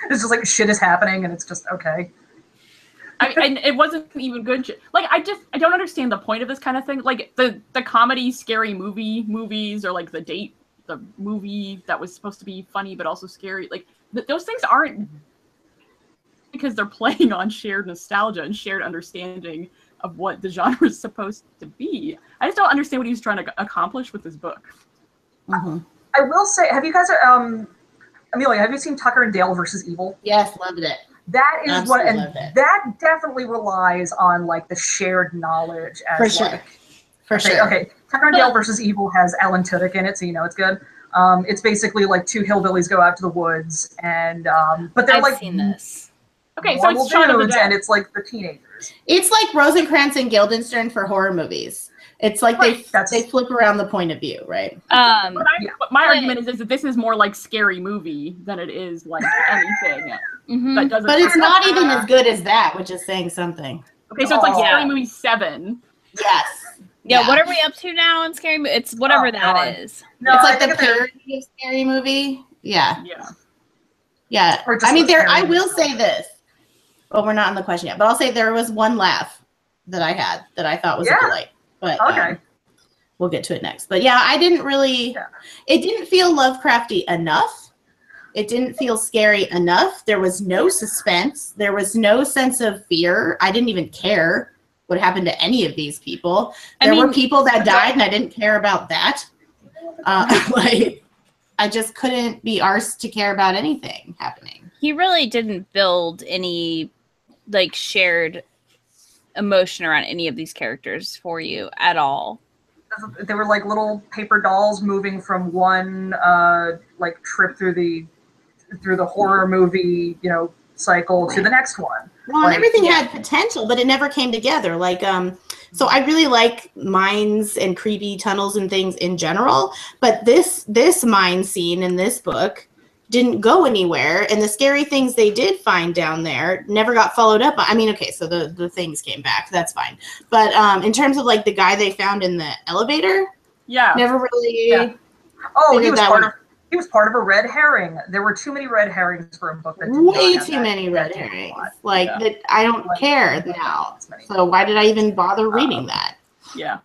It's just like shit is happening and it's just okay. And it wasn't even good shit. Like, I don't understand the point of this kind of thing. Like, the comedy scary movies, or like the movie that was supposed to be funny but also scary. Like, those things aren't, because they're playing on shared nostalgia and shared understanding of what the genre is supposed to be. I just don't understand what he was trying to accomplish with this book. Mm-hmm. I will say, have you guys, Amelia, have you seen Tucker and Dale versus Evil? Yes, loved it. That is that definitely relies on like the shared knowledge. As, for sure. For sure. Okay, Tucker and Dale versus Evil has Alan Tudyk in it, so you know it's good. It's basically like two hillbillies go out to the woods, and but they're I've seen this. Okay, so it's Shaun of the Dead. And it's like the teenagers. It's like Rosencrantz and Guildenstern for horror movies. It's like they flip around the point of view, right? My argument is that this is more like Scary Movie than it is like anything that doesn't. But it's not even as good as that, which is saying something. Okay, so it's like Scary Movie 7. Yes. Yeah, what are we up to now in Scary Movie? It's whatever that is. No, it's like the parody of Scary Movie. Yeah. Yeah. Yeah. I mean, I will say this. Well, we're not on the question yet, but I'll say there was one laugh that I had that I thought was a delight. But we'll get to it next. But yeah, I didn't really, it didn't feel Lovecrafty enough. It didn't feel scary enough. There was no suspense. There was no sense of fear. I didn't even care what happened to any of these people. There were people that died and I didn't care about that. Like, I just couldn't be arsed to care about anything happening. He really didn't build any like shared emotion around any of these characters for you at all. They were like little paper dolls moving from one like trip through the horror movie, cycle to the next one. Well, and everything had potential, but it never came together. Like, so I really like mines and creepy tunnels and things in general, but this mine scene in this book didn't go anywhere, and the scary things they did find down there never got followed up. I mean, okay, so the things came back, that's fine. But in terms of like the guy they found in the elevator, never really. Yeah. Oh, he was part of a red herring. There were too many red herrings for a book. Way too many red herrings. Like that, I don't care now. So why did I even bother reading that? Yeah.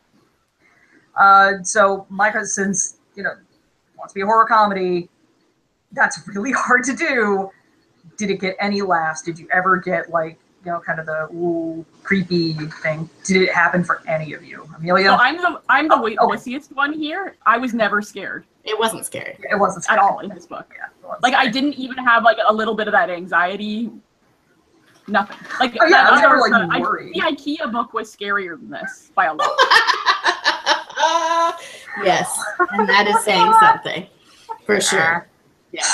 So Micah, since wants to be a horror comedy, that's really hard to do. Did it get any laughs? Did you ever get like, kind of the creepy thing? Did it happen for any of you? Amelia? So I'm the wussiest one here. I was never scared. It wasn't scary. It wasn't scary. At all in this book. Yeah, like scary. I didn't even have like a little bit of that anxiety. Nothing. Like I was never like worried. The IKEA book was scarier than this by a lot. Yes, and that is saying something for sure. Yeah.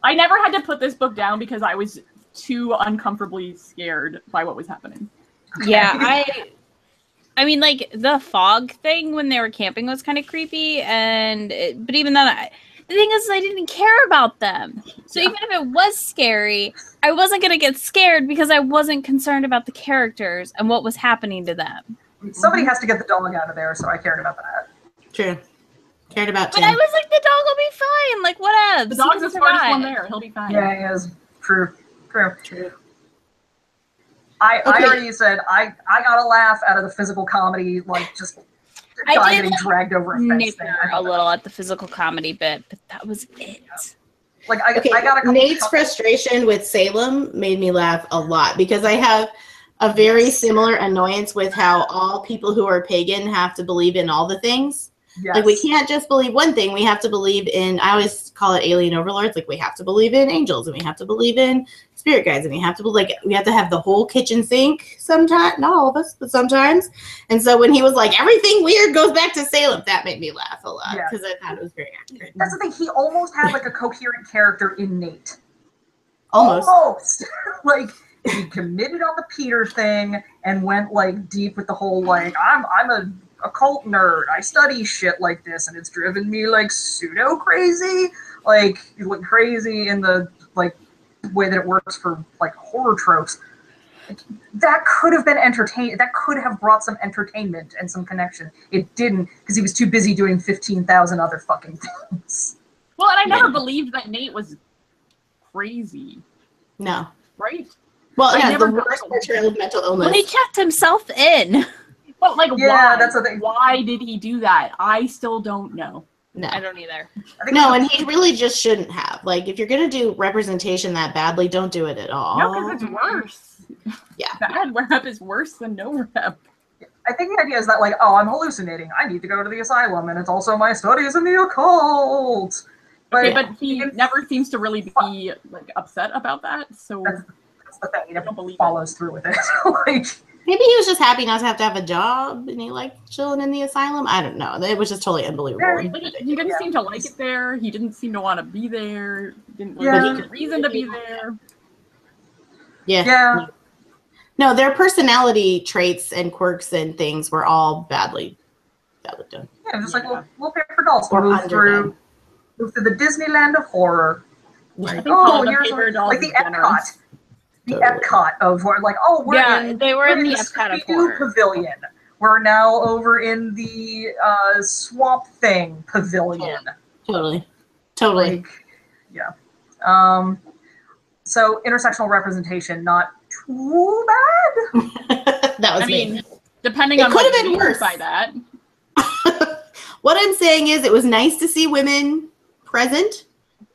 I never had to put this book down because I was too uncomfortably scared by what was happening. Yeah, I mean, like, the fog thing when they were camping was kind of creepy, but even then, the thing is, I didn't care about them. So even if it was scary, I wasn't going to get scared because I wasn't concerned about the characters and what was happening to them. Somebody has to get the dog out of there, so I cared about that. True. Cared about Tim. But I was like, the dog will be fine. Like, what else? The dog's the smartest one there. He'll be fine. Yeah, he is. True. I already said I got a laugh out of the physical comedy, like just guy getting dragged over a fence there. A little at the physical comedy bit, but that was it. Like I got a couple Nate's frustration with Salem made me laugh a lot because I have a very similar annoyance with how all people who are pagan have to believe in all the things. Yes. Like we can't just believe one thing. We have to believe in, I always call it alien overlords. Like we have to believe in angels and we have to believe in spirit guides and we have to believe, like we have to have the whole kitchen sink sometimes, not all of us, but sometimes. And so when he was like, everything weird goes back to Salem, that made me laugh a lot because I thought it was very accurate. That's the thing. He almost had like a coherent character in Nate. Almost. Like he committed on the Peter thing and went like deep with the whole like, I'm a occult nerd. I study shit like this, and it's driven me like pseudo crazy, like crazy in the like way that it works for like horror tropes. That could have been entertaining. That could have brought some entertainment and some connection. It didn't because he was too busy doing 15,000 other fucking things. Well, and I never believed that Nate was crazy. No, right? Well, yeah, the worst portrayal of mental illness. Well, he checked himself in. But like, why? That's the thing. Why did he do that? I still don't know. No, I don't either. No, and he really just shouldn't have. Like, if you're gonna do representation that badly, don't do it at all. No, because it's worse. Yeah, bad rep is worse than no rep. I think the idea is that like, oh, I'm hallucinating. I need to go to the asylum, and it's also my studies in the occult. But, but he never seems to really be like upset about that. So that's the thing. He never follows through with it. Like. Maybe he was just happy not to have a job and he liked chilling in the asylum. I don't know. It was just totally unbelievable. He didn't seem to like it there. He didn't seem to want to be there. Didn't have a reason to be there. Yeah. No, their personality traits and quirks and things were all badly that look done. Yeah, just like little paper dolls. Or Move through the Disneyland of horror. Like, here's like the Epcot. The Epcot of where, like, we're in the Epcot of horror pavilion. We're now over in the Swamp Thing pavilion. Totally. Like, yeah. So intersectional representation, not too bad. That was me. Depending on what you mean by that. What I'm saying is, it was nice to see women present.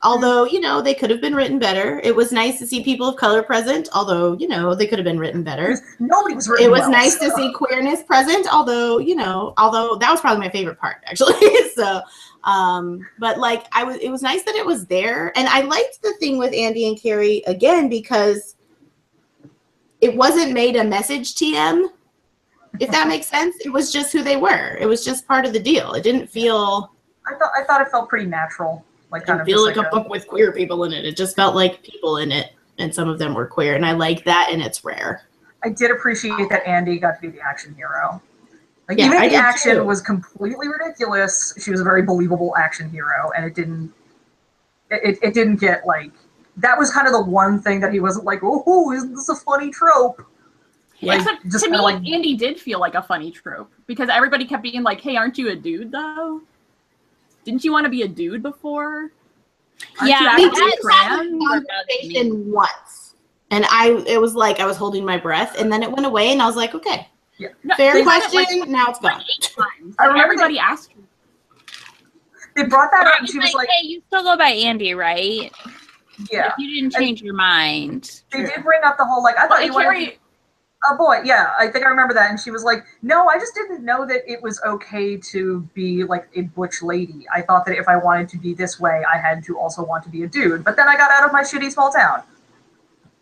Although, they could have been written better. It was nice to see people of color present, although, they could have been written better. Nobody was written It was nice to see queerness present, although that was probably my favorite part, actually. So, but like, it was nice that it was there. And I liked the thing with Andy and Carrie, again, because it wasn't made a message TM, if that makes sense. It was just who they were. It was just part of the deal. It didn't feel... I thought it felt pretty natural. Like, it didn't feel like a book with queer people in it. It just felt like people in it, and some of them were queer, and I like that, and it's rare. I did appreciate that Andy got to be the action hero. Like, even if the action was completely ridiculous, she was a very believable action hero, and it didn't get, like... That was kind of the one thing that he wasn't like, oh, isn't this a funny trope? Like, except to me, Andy did feel like a funny trope, because everybody kept being like, hey, aren't you a dude, though? Didn't you want to be a dude before? Yeah, we did have a conversation once, and it was like I was holding my breath, and then it went away, and I was like, okay, fair question. Now it's gone. 8 times. Everybody asked her. They brought that up, and she was like, "Hey, you still go by Andy, right? Yeah, like, you didn't change your mind." They did bring up the whole like, I thought you wanted. Oh boy, yeah, I think I remember that. And she was like, no, I just didn't know that it was okay to be like a butch lady. I thought that if I wanted to be this way, I had to also want to be a dude. But then I got out of my shitty small town.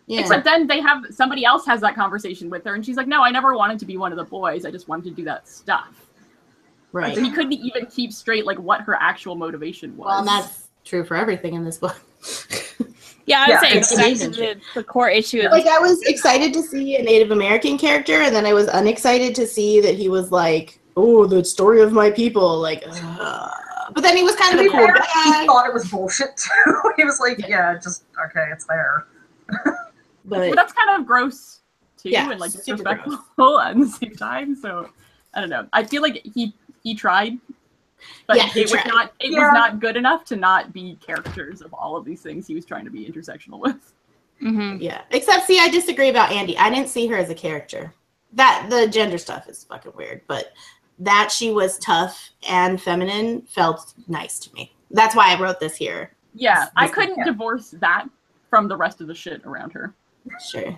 Yeah. Except then somebody else has that conversation with her, and she's like, no, I never wanted to be one of the boys. I just wanted to do that stuff. Right. So he couldn't even keep straight like what her actual motivation was. Well, and that's true for everything in this book. Yeah, I was saying the core issue. Like, I was excited to see a Native American character, and then I was unexcited to see that he was like, oh, the story of my people. Like, but then he was kind of a cool guy. He thought it was bullshit, too. He was like, just, okay, it's there. But that's kind of gross, too, and like disrespectful at the same time. So, I don't know. I feel like he tried. But it was not good enough to not be characters of all of these things he was trying to be intersectional with. Mm-hmm. Yeah. Except, see, I disagree about Andy. I didn't see her as a character. That the gender stuff is fucking weird, but that she was tough and feminine felt nice to me. That's why I wrote this here. Yeah, I couldn't divorce that from the rest of the shit around her. Sure.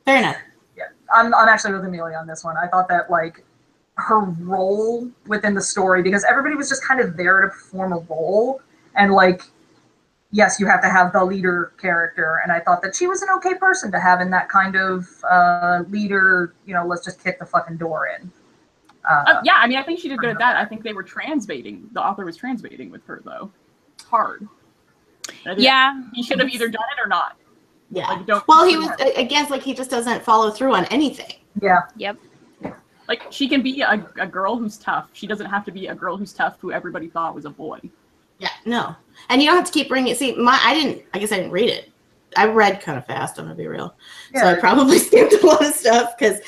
Fair enough. Yeah, I'm actually with Amelia on this one. I thought that, like, her role within the story, because everybody was just kind of there to perform a role, and like, yes, you have to have the leader character, and I thought that she was an okay person to have in that kind of leader, let's just kick the fucking door in. Yeah, I mean, I think she did good at that. I think they were transbaiting. The author was transbaiting with her, though. Hard. Yeah. He should have either done it or not. Yeah. Like, he was, I guess, like, he just doesn't follow through on anything. Yeah. Yep. Like, she can be a girl who's tough. She doesn't have to be a girl who's tough who everybody thought was a boy. Yeah, no. And you don't have to keep bringing it. See, I guess I didn't read it. I read kind of fast, I'm going to be real. Yeah. So I probably skipped a lot of stuff, because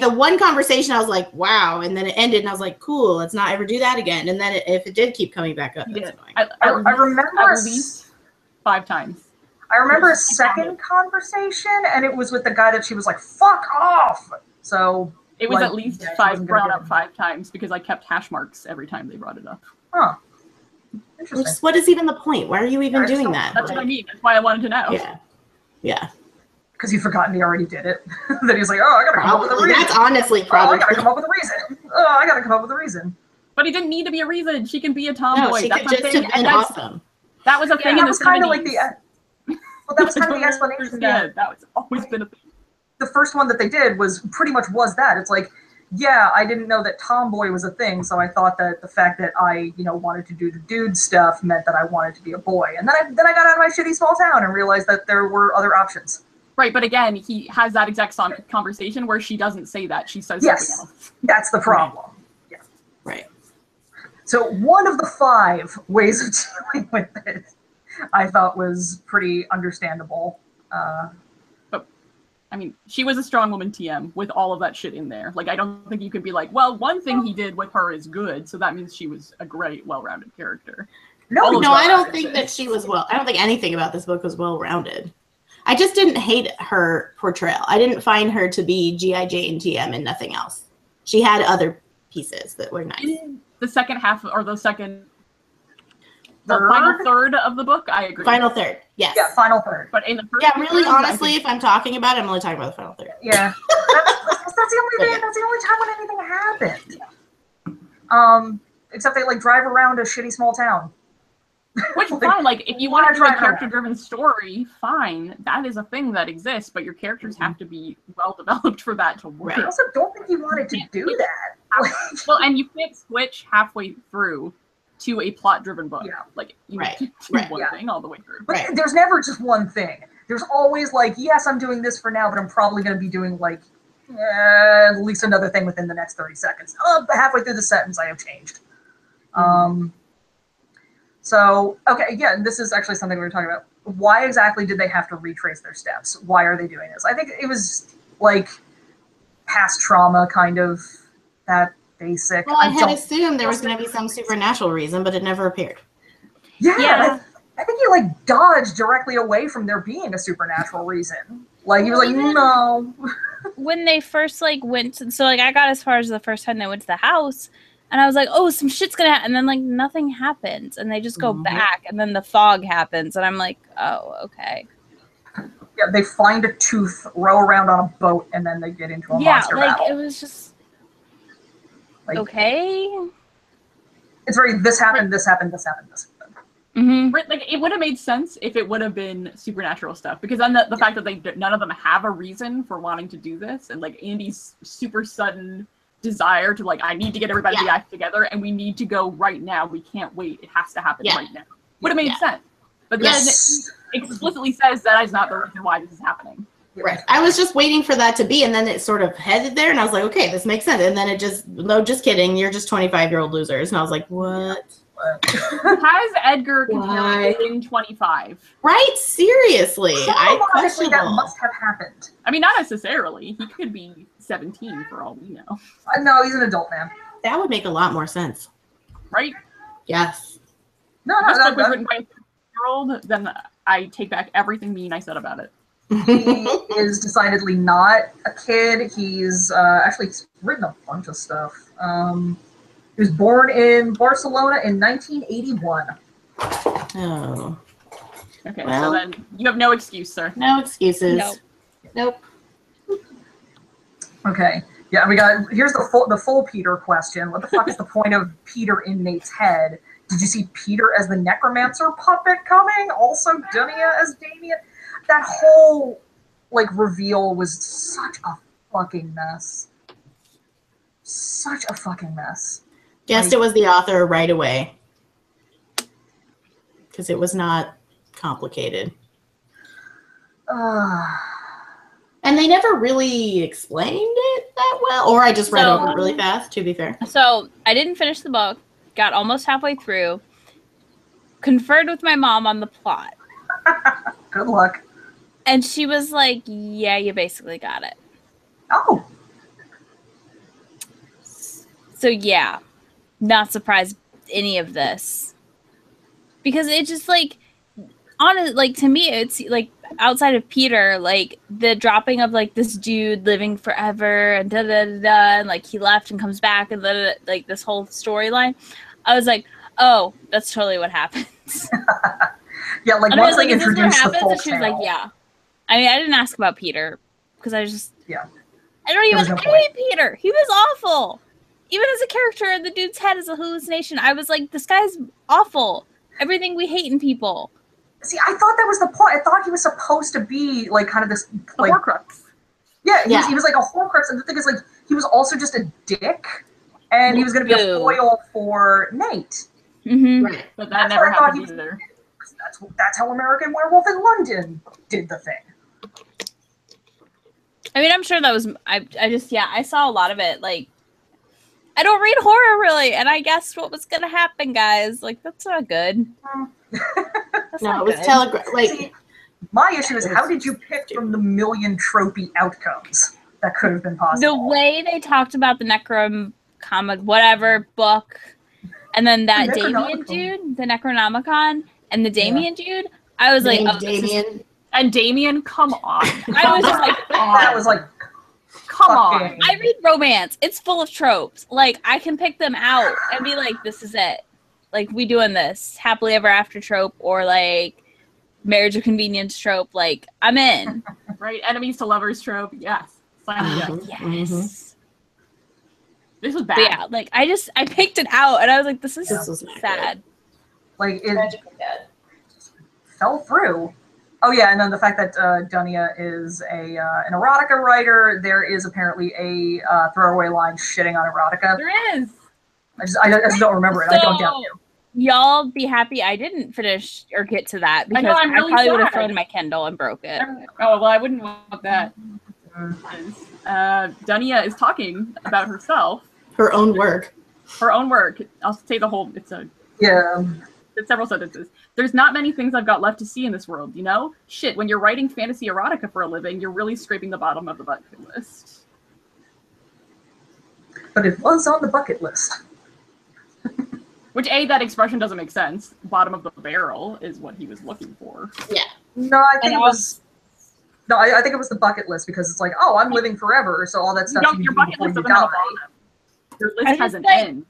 the one conversation I was like, wow, and then it ended, and I was like, cool, let's not ever do that again. And then if it did keep coming back up, that's annoying. I remember at least 5 times. I remember a second conversation, and it was with the guy that she was like, fuck off! So... It was at least brought up 5 times, because I kept hash marks every time they brought it up. Huh. Interesting. What is even the point? Why are you even doing that? That's what I mean. That's why I wanted to know. Yeah. Yeah. Because you've forgotten he already did it. Then he's like, I gotta come up with a reason. That's honestly probably. I gotta come up with a reason. I gotta come up with a reason. But he didn't need to be a reason. She can be a tomboy. No, she could just have been awesome. That was a thing in the 70s. Like that was kind of the explanation. That was always been a thing. The first one that they did was that. It's like, yeah, I didn't know that tomboy was a thing, so I thought that the fact that I, wanted to do the dude stuff meant that I wanted to be a boy. And then I got out of my shitty small town and realized that there were other options. Right, but again, he has that exact conversation where she doesn't say that. She says something else. That's the problem. Yeah. Right. So one of the 5 ways of dealing with it, I thought was pretty understandable. But I mean, she was a strong woman TM with all of that shit in there. Like, I don't think you could be like, well, one thing he did with her is good, so that means she was a great, well-rounded character. No, I don't think that she was I don't think anything about this book was well-rounded. I just didn't hate her portrayal. I didn't find her to be G.I. Jane TM and nothing else. She had other pieces that were nice. In the second half, or the final third of the book, I agree. Final third, yes. Yeah, final third. But in the first really, honestly, if I'm talking about it, I'm only talking about the final third. Yeah. That's the only time when anything happened. Except they like drive around a shitty small town. Which is fine. Like, if you want to do a character-driven story, fine. That is a thing that exists, but your characters have to be well-developed for that to work. I also don't think you wanted to do that. Well, and you can't switch halfway through to a plot-driven book. Yeah. Like, you have to do one thing all the way through. But there's never just one thing. There's always like, yes, I'm doing this for now, but I'm probably going to be doing like at least another thing within the next 30 seconds. Halfway through the sentence, I have changed. So, okay, yeah, this is actually something we were talking about. Why exactly did they have to retrace their steps? Why are they doing this? I think it was, like, past trauma, kind of, that basic. Well, I had assumed there was going to be some supernatural reason, but it never appeared. Yeah. I think he, like, dodged directly away from there being a supernatural reason. Like, he was like, no. When they first, like, went to, so, like, I got as far as the first time they went to the house, and I was like, oh, some shit's gonna happen. And then, like, nothing happens. And they just go back. And then the fog happens. And I'm like, oh, okay. Yeah, they find a tooth, row around on a boat, and then they get into a monster battle. Yeah, like, it was just... Like, okay. It's very, this happened, this happened, this happened, this happened. Mm-hmm. Like, it would have made sense if it would have been supernatural stuff. Because then the fact that none of them have a reason for wanting to do this. And, like, Andy's super sudden desire to, like, I need to get everybody to act together and we need to go right now. We can't wait. It has to happen right now. Would have made sense. But then it explicitly says that is not the reason why this is happening. Right. I was just waiting for that to be, and then it sort of headed there, and I was like, okay, this makes sense. And then it just, no, just kidding. You're just 25-year-old losers. And I was like, what? Has Edgar been 25? Right? Seriously. Chronologically, that must have happened. I mean, not necessarily. He could be 17 for all we know. No, he's an adult man. That would make a lot more sense. Right? Yes. No, this book was written by a 17-year-old, then I take back everything mean I said about it. He is decidedly not a kid. He's actually written a bunch of stuff. He was born in Barcelona in 1981. Oh. Okay, so then you have no excuse, sir. No excuses. Nope. Okay. Yeah, we got, here's the full Peter question. What the fuck is the point of Peter in Nate's head? Did you see Peter as the necromancer puppet coming? Also Dunia as Damien? That whole, like, reveal was such a fucking mess. Such a fucking mess. Guessed it was the author right away. Because it was not complicated. And they never really explained it that well. Or I just read over it really fast, to be fair. So I didn't finish the book. Got almost halfway through. Conferred with my mom on the plot. Good luck. And she was like, yeah, you basically got it. Oh. So yeah, not surprised any of this. Because it just like, honestly, like to me, it's like outside of Peter, like the dropping of like this dude living forever and da da da da, and like he left and comes back and like this whole storyline. I was like, oh, that's totally what happens. Yeah, like and once they like, introduced the full and she was like, yeah. I mean, I didn't ask about Peter because I just I don't even hate Peter. He was awful. Even as a character, the dude's head is a hallucination. I was like, this guy's awful. Everything we hate in people. See, I thought that was the point. I thought he was supposed to be like kind of this like Horcrux. Yeah, he was like a Horcrux, and the thing is, like, he was also just a dick, and he was going to be a foil for Nate. Mm-hmm. Right, but that never happened either. That's how American Werewolf in London did the thing. I mean, I'm sure that was I saw a lot of it. Like, I don't read horror really, and I guessed what was gonna happen, guys. Like that's not good. That's No, not it was good. telegraphed. Like, See, my issue is how did you pick from the million tropey outcomes that could have been possible? The way they talked about the Necronomicon, whatever book, and then that Damien dude, the Necronomicon, and the Damien dude, I was like, oh, Damien. And Damien, come on. I was just like, that was like, come on. I read romance. It's full of tropes. Like, I can pick them out and be like, this is it. Like, we doing this. Happily ever after trope or, like, marriage of convenience trope. Like, I'm in. Right? Enemies to lovers trope. Yes. Yes. Yes. This was bad. But yeah, like, I picked it out and I was like, this is sad. Like, it fell through. Oh yeah, and then the fact that Dunya is an erotica writer, there is apparently a throwaway line shitting on erotica. There is. I just don't remember it. I don't doubt you. Y'all be happy I didn't finish or get to that because I really probably would have sad. thrown my Kindle and broke it. Oh, well, I wouldn't want that. Dunya is talking about herself. Her own work. Her own work. I'll say the whole, it's several sentences. There's not many things I've got left to see in this world, you know? Shit, when you're writing fantasy erotica for a living, you're really scraping the bottom of the bucket list. But it was on the bucket list. Which, A, that expression doesn't make sense. Bottom of the barrel is what he was looking for. Yeah. No, I think it was... No, I think it was the bucket list because it's like, oh, I'm living forever, so all that stuff you your do bucket before list you doesn't have a die. bottom. Your list has an end.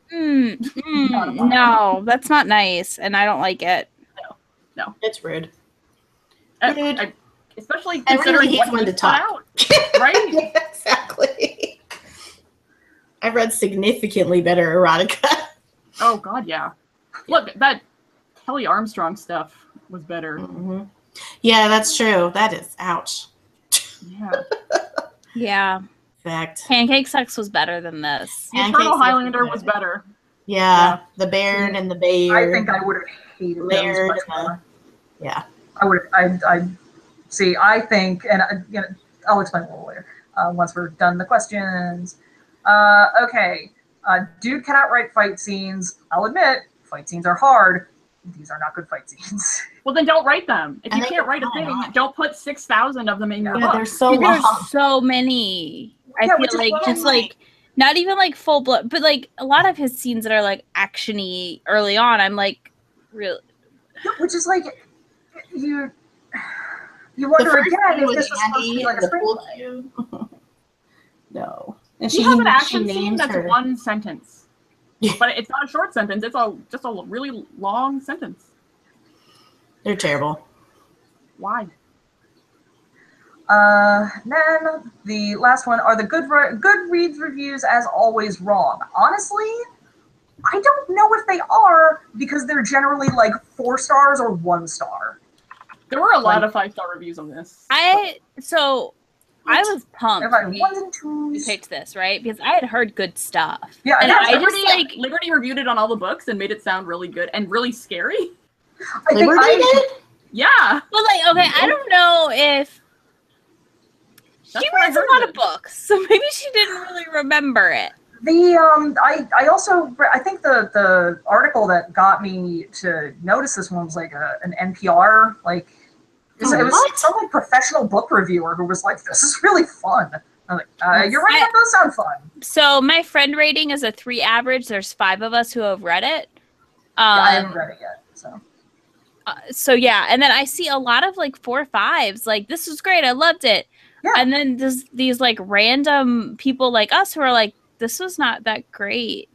No, that's not nice, and I don't like it. No. It's rude. Especially considering what he's one to put talk. Out, right? Yeah, exactly. I've read significantly better erotica. Oh, God, yeah. Look, that Kelly Armstrong stuff was better. Mm-hmm. Yeah, that's true. That is, ouch. Yeah. Yeah. Fact. Pancake sex was better than this. The Eternal Highlander was better. Yeah, the Baird and the Bayard. I think I would have hated those much more. Yeah. I would. I see. I think, and I'll explain a little later once we're done the questions. Okay. Dude cannot write fight scenes. I'll admit, fight scenes are hard. These are not good fight scenes. Well, then don't write them. If you can't write a thing, don't put 6,000 of them in your book. They're so long. There's so many. I feel like just like not even like full blood, but like a lot of his scenes that are like action-y early on. I'm like, really. Which is like you wonder again if this was supposed to be like a screenplay. No. And she has an action scene that's one sentence. But it's not a short sentence. It's just a really long sentence. They're terrible. Why? Then the last one are the Goodreads reviews as always wrong. Honestly, I don't know if they are because they're generally like 4 stars or 1 star. There were a lot of 5-star reviews on this. I was pumped when you picked this, right? Because I had heard good stuff. Yeah, and I just like Liberty reviewed it on all the books and made it sound really good and really scary. Liberty did? Yeah. Well, like, okay, I don't know if she reads a lot of books, so maybe she didn't really remember it. I think the article that got me to notice this one was like an NPR like. It was some like professional book reviewer who was like, "This is really fun." I'm like, "You're right, that does sound fun." So my friend rating is a 3 average. There's 5 of us who have read it. I haven't read it yet, so. So yeah, and then I see a lot of like 4 5s. Like, this was great, I loved it. Yeah. And then there's these like random people like us who are like, this was not that great.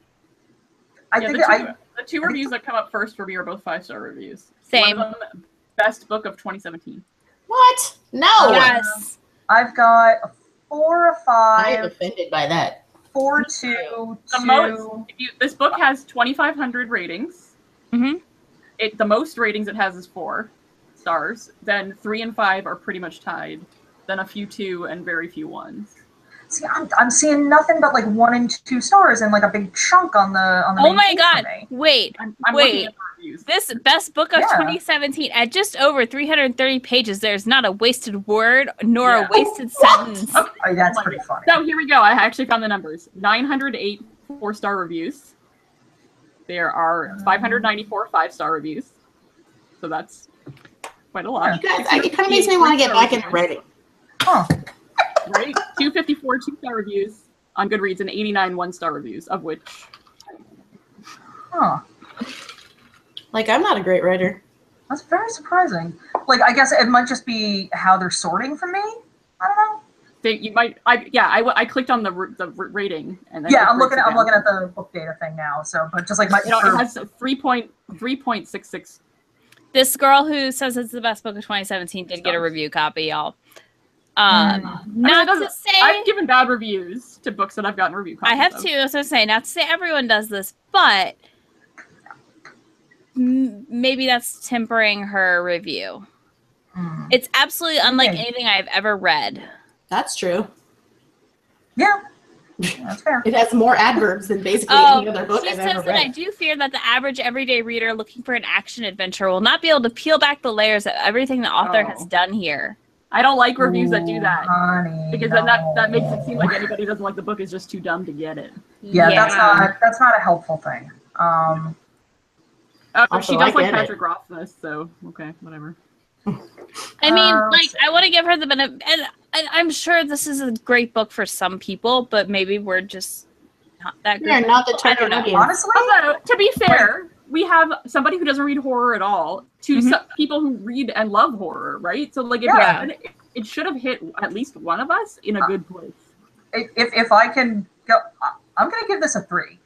The two reviews that come up first for me are both 5-star reviews. Same. One of them, best book of 2017. What? No. Yes. I've got a 4 or 5. I'm offended by that. 4 2. This book has 2,500 ratings. Mm-hmm. The most ratings it has is 4 stars. Then 3 and 5 are pretty much tied. Then a few 2 and very few 1s. See, I'm seeing nothing but like 1 and 2 stars and like a big chunk on the. Oh my god! Wait, I'm wait. This best book of 2017 at just over 330 pages. There's not a wasted word nor a wasted sentence. Okay. That's pretty funny. So here we go. I actually found the numbers: 908 4-star reviews. There are 594 5-star reviews. So that's quite a lot. You guys, it kind of makes me want to get back into writing. Huh. Right? 254 2-star reviews on Goodreads and 89 1-star reviews, of which... Huh. Like, I'm not a great writer. That's very surprising. Like, I guess it might just be how they're sorting for me. I don't know. You might, I clicked on the rating, and then yeah, I'm looking at the book data thing now. So, but just like my, it has 3.66. This girl who says it's the best book of 2017 did get a review copy, y'all. Not to say I've given bad reviews to books that I've gotten review copies. I have too. As I was saying, not to say everyone does this, but maybe that's tempering her review. It's absolutely unlike anything I've ever read. That's true. Yeah, that's fair. It has more adverbs than basically any other book I've ever read. I do fear that the average everyday reader looking for an action adventure will not be able to peel back the layers of everything the author has done here. I don't like reviews that do that. Honey, because then that makes it seem like anybody who doesn't like the book is just too dumb to get it. Yeah. That's not a helpful thing. She does like Patrick Rothfuss, so okay, whatever. I mean, like, I want to give her the benefit, and I'm sure this is a great book for some people, but maybe we're just not that good. You're not the target audience. Honestly, although, to be fair, we have somebody who doesn't read horror at all to some people who read and love horror, right? So, like, it should have hit at least one of us in a good place. If I can go, I'm going to give this a 3.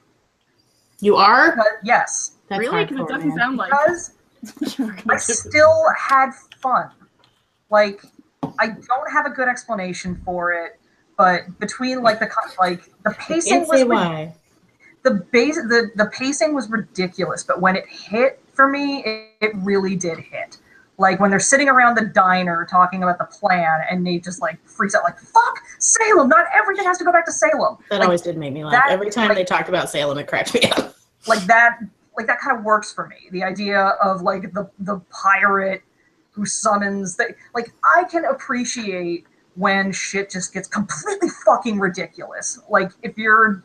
You are? Yes. That's really? Because it doesn't sound like. Because I still had fun. Like, I don't have a good explanation for it, but between like the pacing was the pacing was ridiculous. But when it hit for me, it really did hit. Like when they're sitting around the diner talking about the plan, and Nate just like freaks out, like "Fuck Salem! Not everything has to go back to Salem." That always did make me laugh. Every time they talked about Salem, it cracked me up. Like that kind of works for me. The idea of like the pirate who summons like I can appreciate when shit just gets completely fucking ridiculous. Like if you're,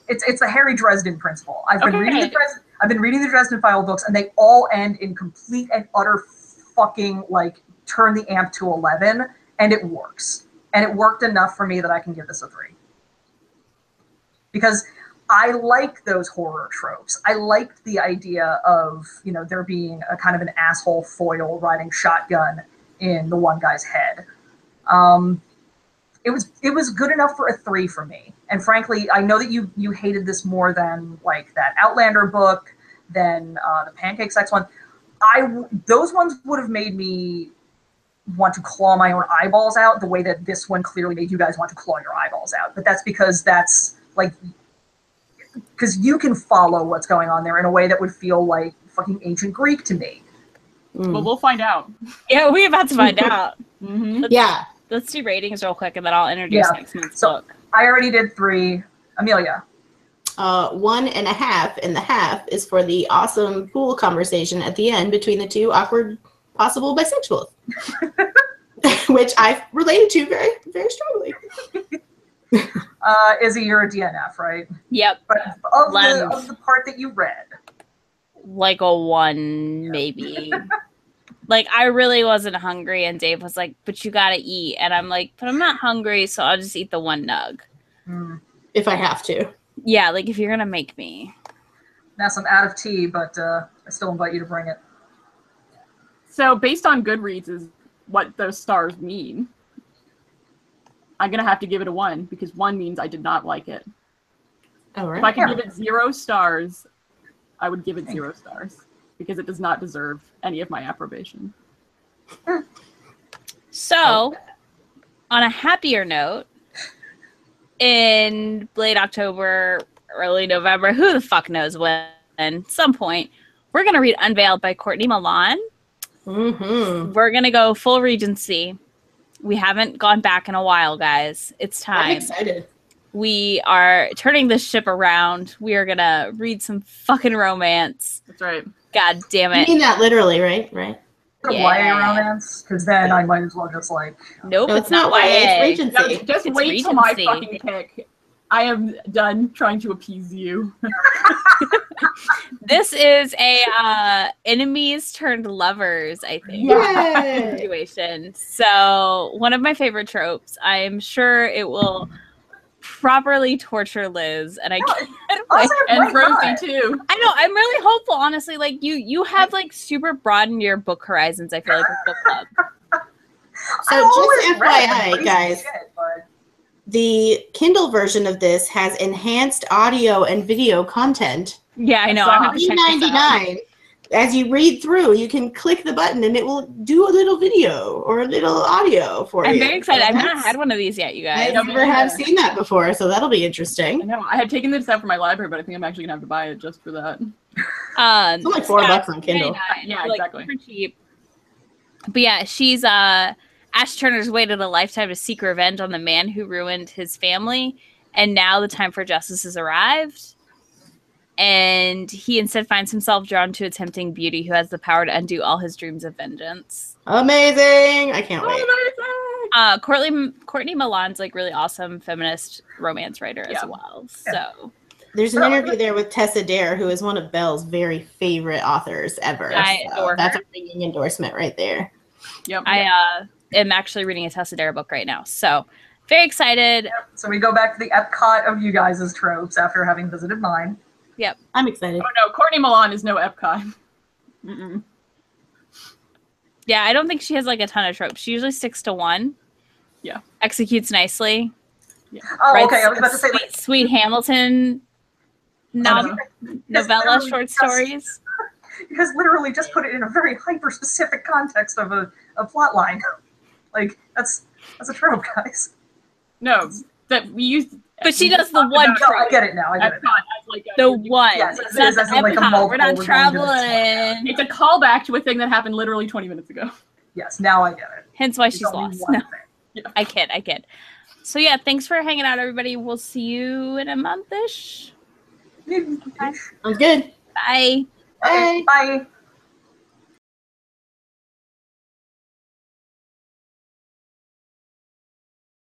it's the Harry Dresden principle. I've been reading the Dresden File books, and they all end in complete and utter fucking like turn the amp to 11, and it works. And it worked enough for me that I can give this a 3. Because I like those horror tropes. I liked the idea of, there being a kind of an asshole foil riding shotgun in the one guy's head. It was good enough for a 3 for me. And frankly, I know that you hated this more than like that Outlander book, than the Pancake sex one. Those ones would have made me want to claw my own eyeballs out the way that this one clearly made you guys want to claw your eyeballs out. But that's because because you can follow what's going on there in a way that would feel like fucking ancient Greek to me. Well, we'll find out. Yeah, we're about to find out. Let's do ratings real quick, and then I'll introduce next month's book. I already did 3. Amelia. 1.5, and the half is for the awesome pool conversation at the end between the two awkward possible bisexuals, which I've related to very, very strongly. Izzy, you're a DNF, right? Yep. But of the part that you read. Like a 1, maybe. Like, I really wasn't hungry, and Dave was like, but you gotta eat. And I'm like, but I'm not hungry, so I'll just eat the 1 nug. If I have to. Yeah, like, if you're gonna make me. Now I'm out of tea, but I still invite you to bring it. So, based on Goodreads is what those stars mean. I'm going to have to give it a 1, because 1 means I did not like it. All right. If I could give it 0 stars, I would give it 0 stars, because it does not deserve any of my approbation. So, on a happier note, in late October, early November, who the fuck knows when, some point, we're going to read Unveiled by Courtney Milan. We're going to go full Regency. We haven't gone back in a while, guys. It's time. I'm excited. We are turning this ship around. We are going to read some fucking romance. That's right. God damn it. You mean that literally, right? Right. YA romance? Because then I might as well just like... Nope, no, it's not YA. It's Regency. Just wait till my fucking pick. I am done trying to appease you. This is a enemies turned lovers, I think, situation. So one of my favorite tropes. I'm sure it will properly torture Liz, and I can't wait. And Rosie too. I know. I'm really hopeful, honestly. Like you have like super broadened your book horizons. I feel like with book club. So just FYI, guys. The Kindle version of this has enhanced audio and video content. Yeah, I know. So $3.99. As you read through, you can click the button and it will do a little video or a little audio for you. I'm very excited. I've not had one of these yet, you guys. I never have seen that before, so that'll be interesting. I know. I had taken this out from my library, but I think I'm actually gonna have to buy it just for that. It's like $4 on Kindle. Yeah, like, exactly. Super cheap. But yeah, she's Ash Turner's waited a lifetime to seek revenge on the man who ruined his family, and now the time for justice has arrived. And he instead finds himself drawn to a tempting beauty who has the power to undo all his dreams of vengeance. Amazing! I can't wait. Courtney Milan's like really awesome feminist romance writer as well. So there's an interview there with Tessa Dare, who is one of Belle's very favorite authors ever. I adore her. That's a ringing endorsement right there. Yep. I am actually reading a Tessa Dare book right now, so very excited. Yep. So we go back to the Epcot of you guys' tropes after having visited mine. Yep. I'm excited. Oh no, Courtney Milan is no Epcot. Mm-mm. Yeah, I don't think she has like a ton of tropes. She usually sticks to one. Yeah. Executes nicely. Yeah. Oh, okay. I was about to say Sweet Hamilton novella short stories. You guys literally just put it in a very hyper-specific context of a plot line. Like, that's a trope, guys. No, that we used. But she does the one trope. No, I get it now. The one. Yes, it's not the Epcot. We're not traveling. It's a callback to a thing that happened literally 20 minutes ago. Yes, now I get it. Hence why she's lost. No. Yeah. I kid. So yeah, thanks for hanging out, everybody. We'll see you in a month-ish. Sounds good. Bye. Okay, bye.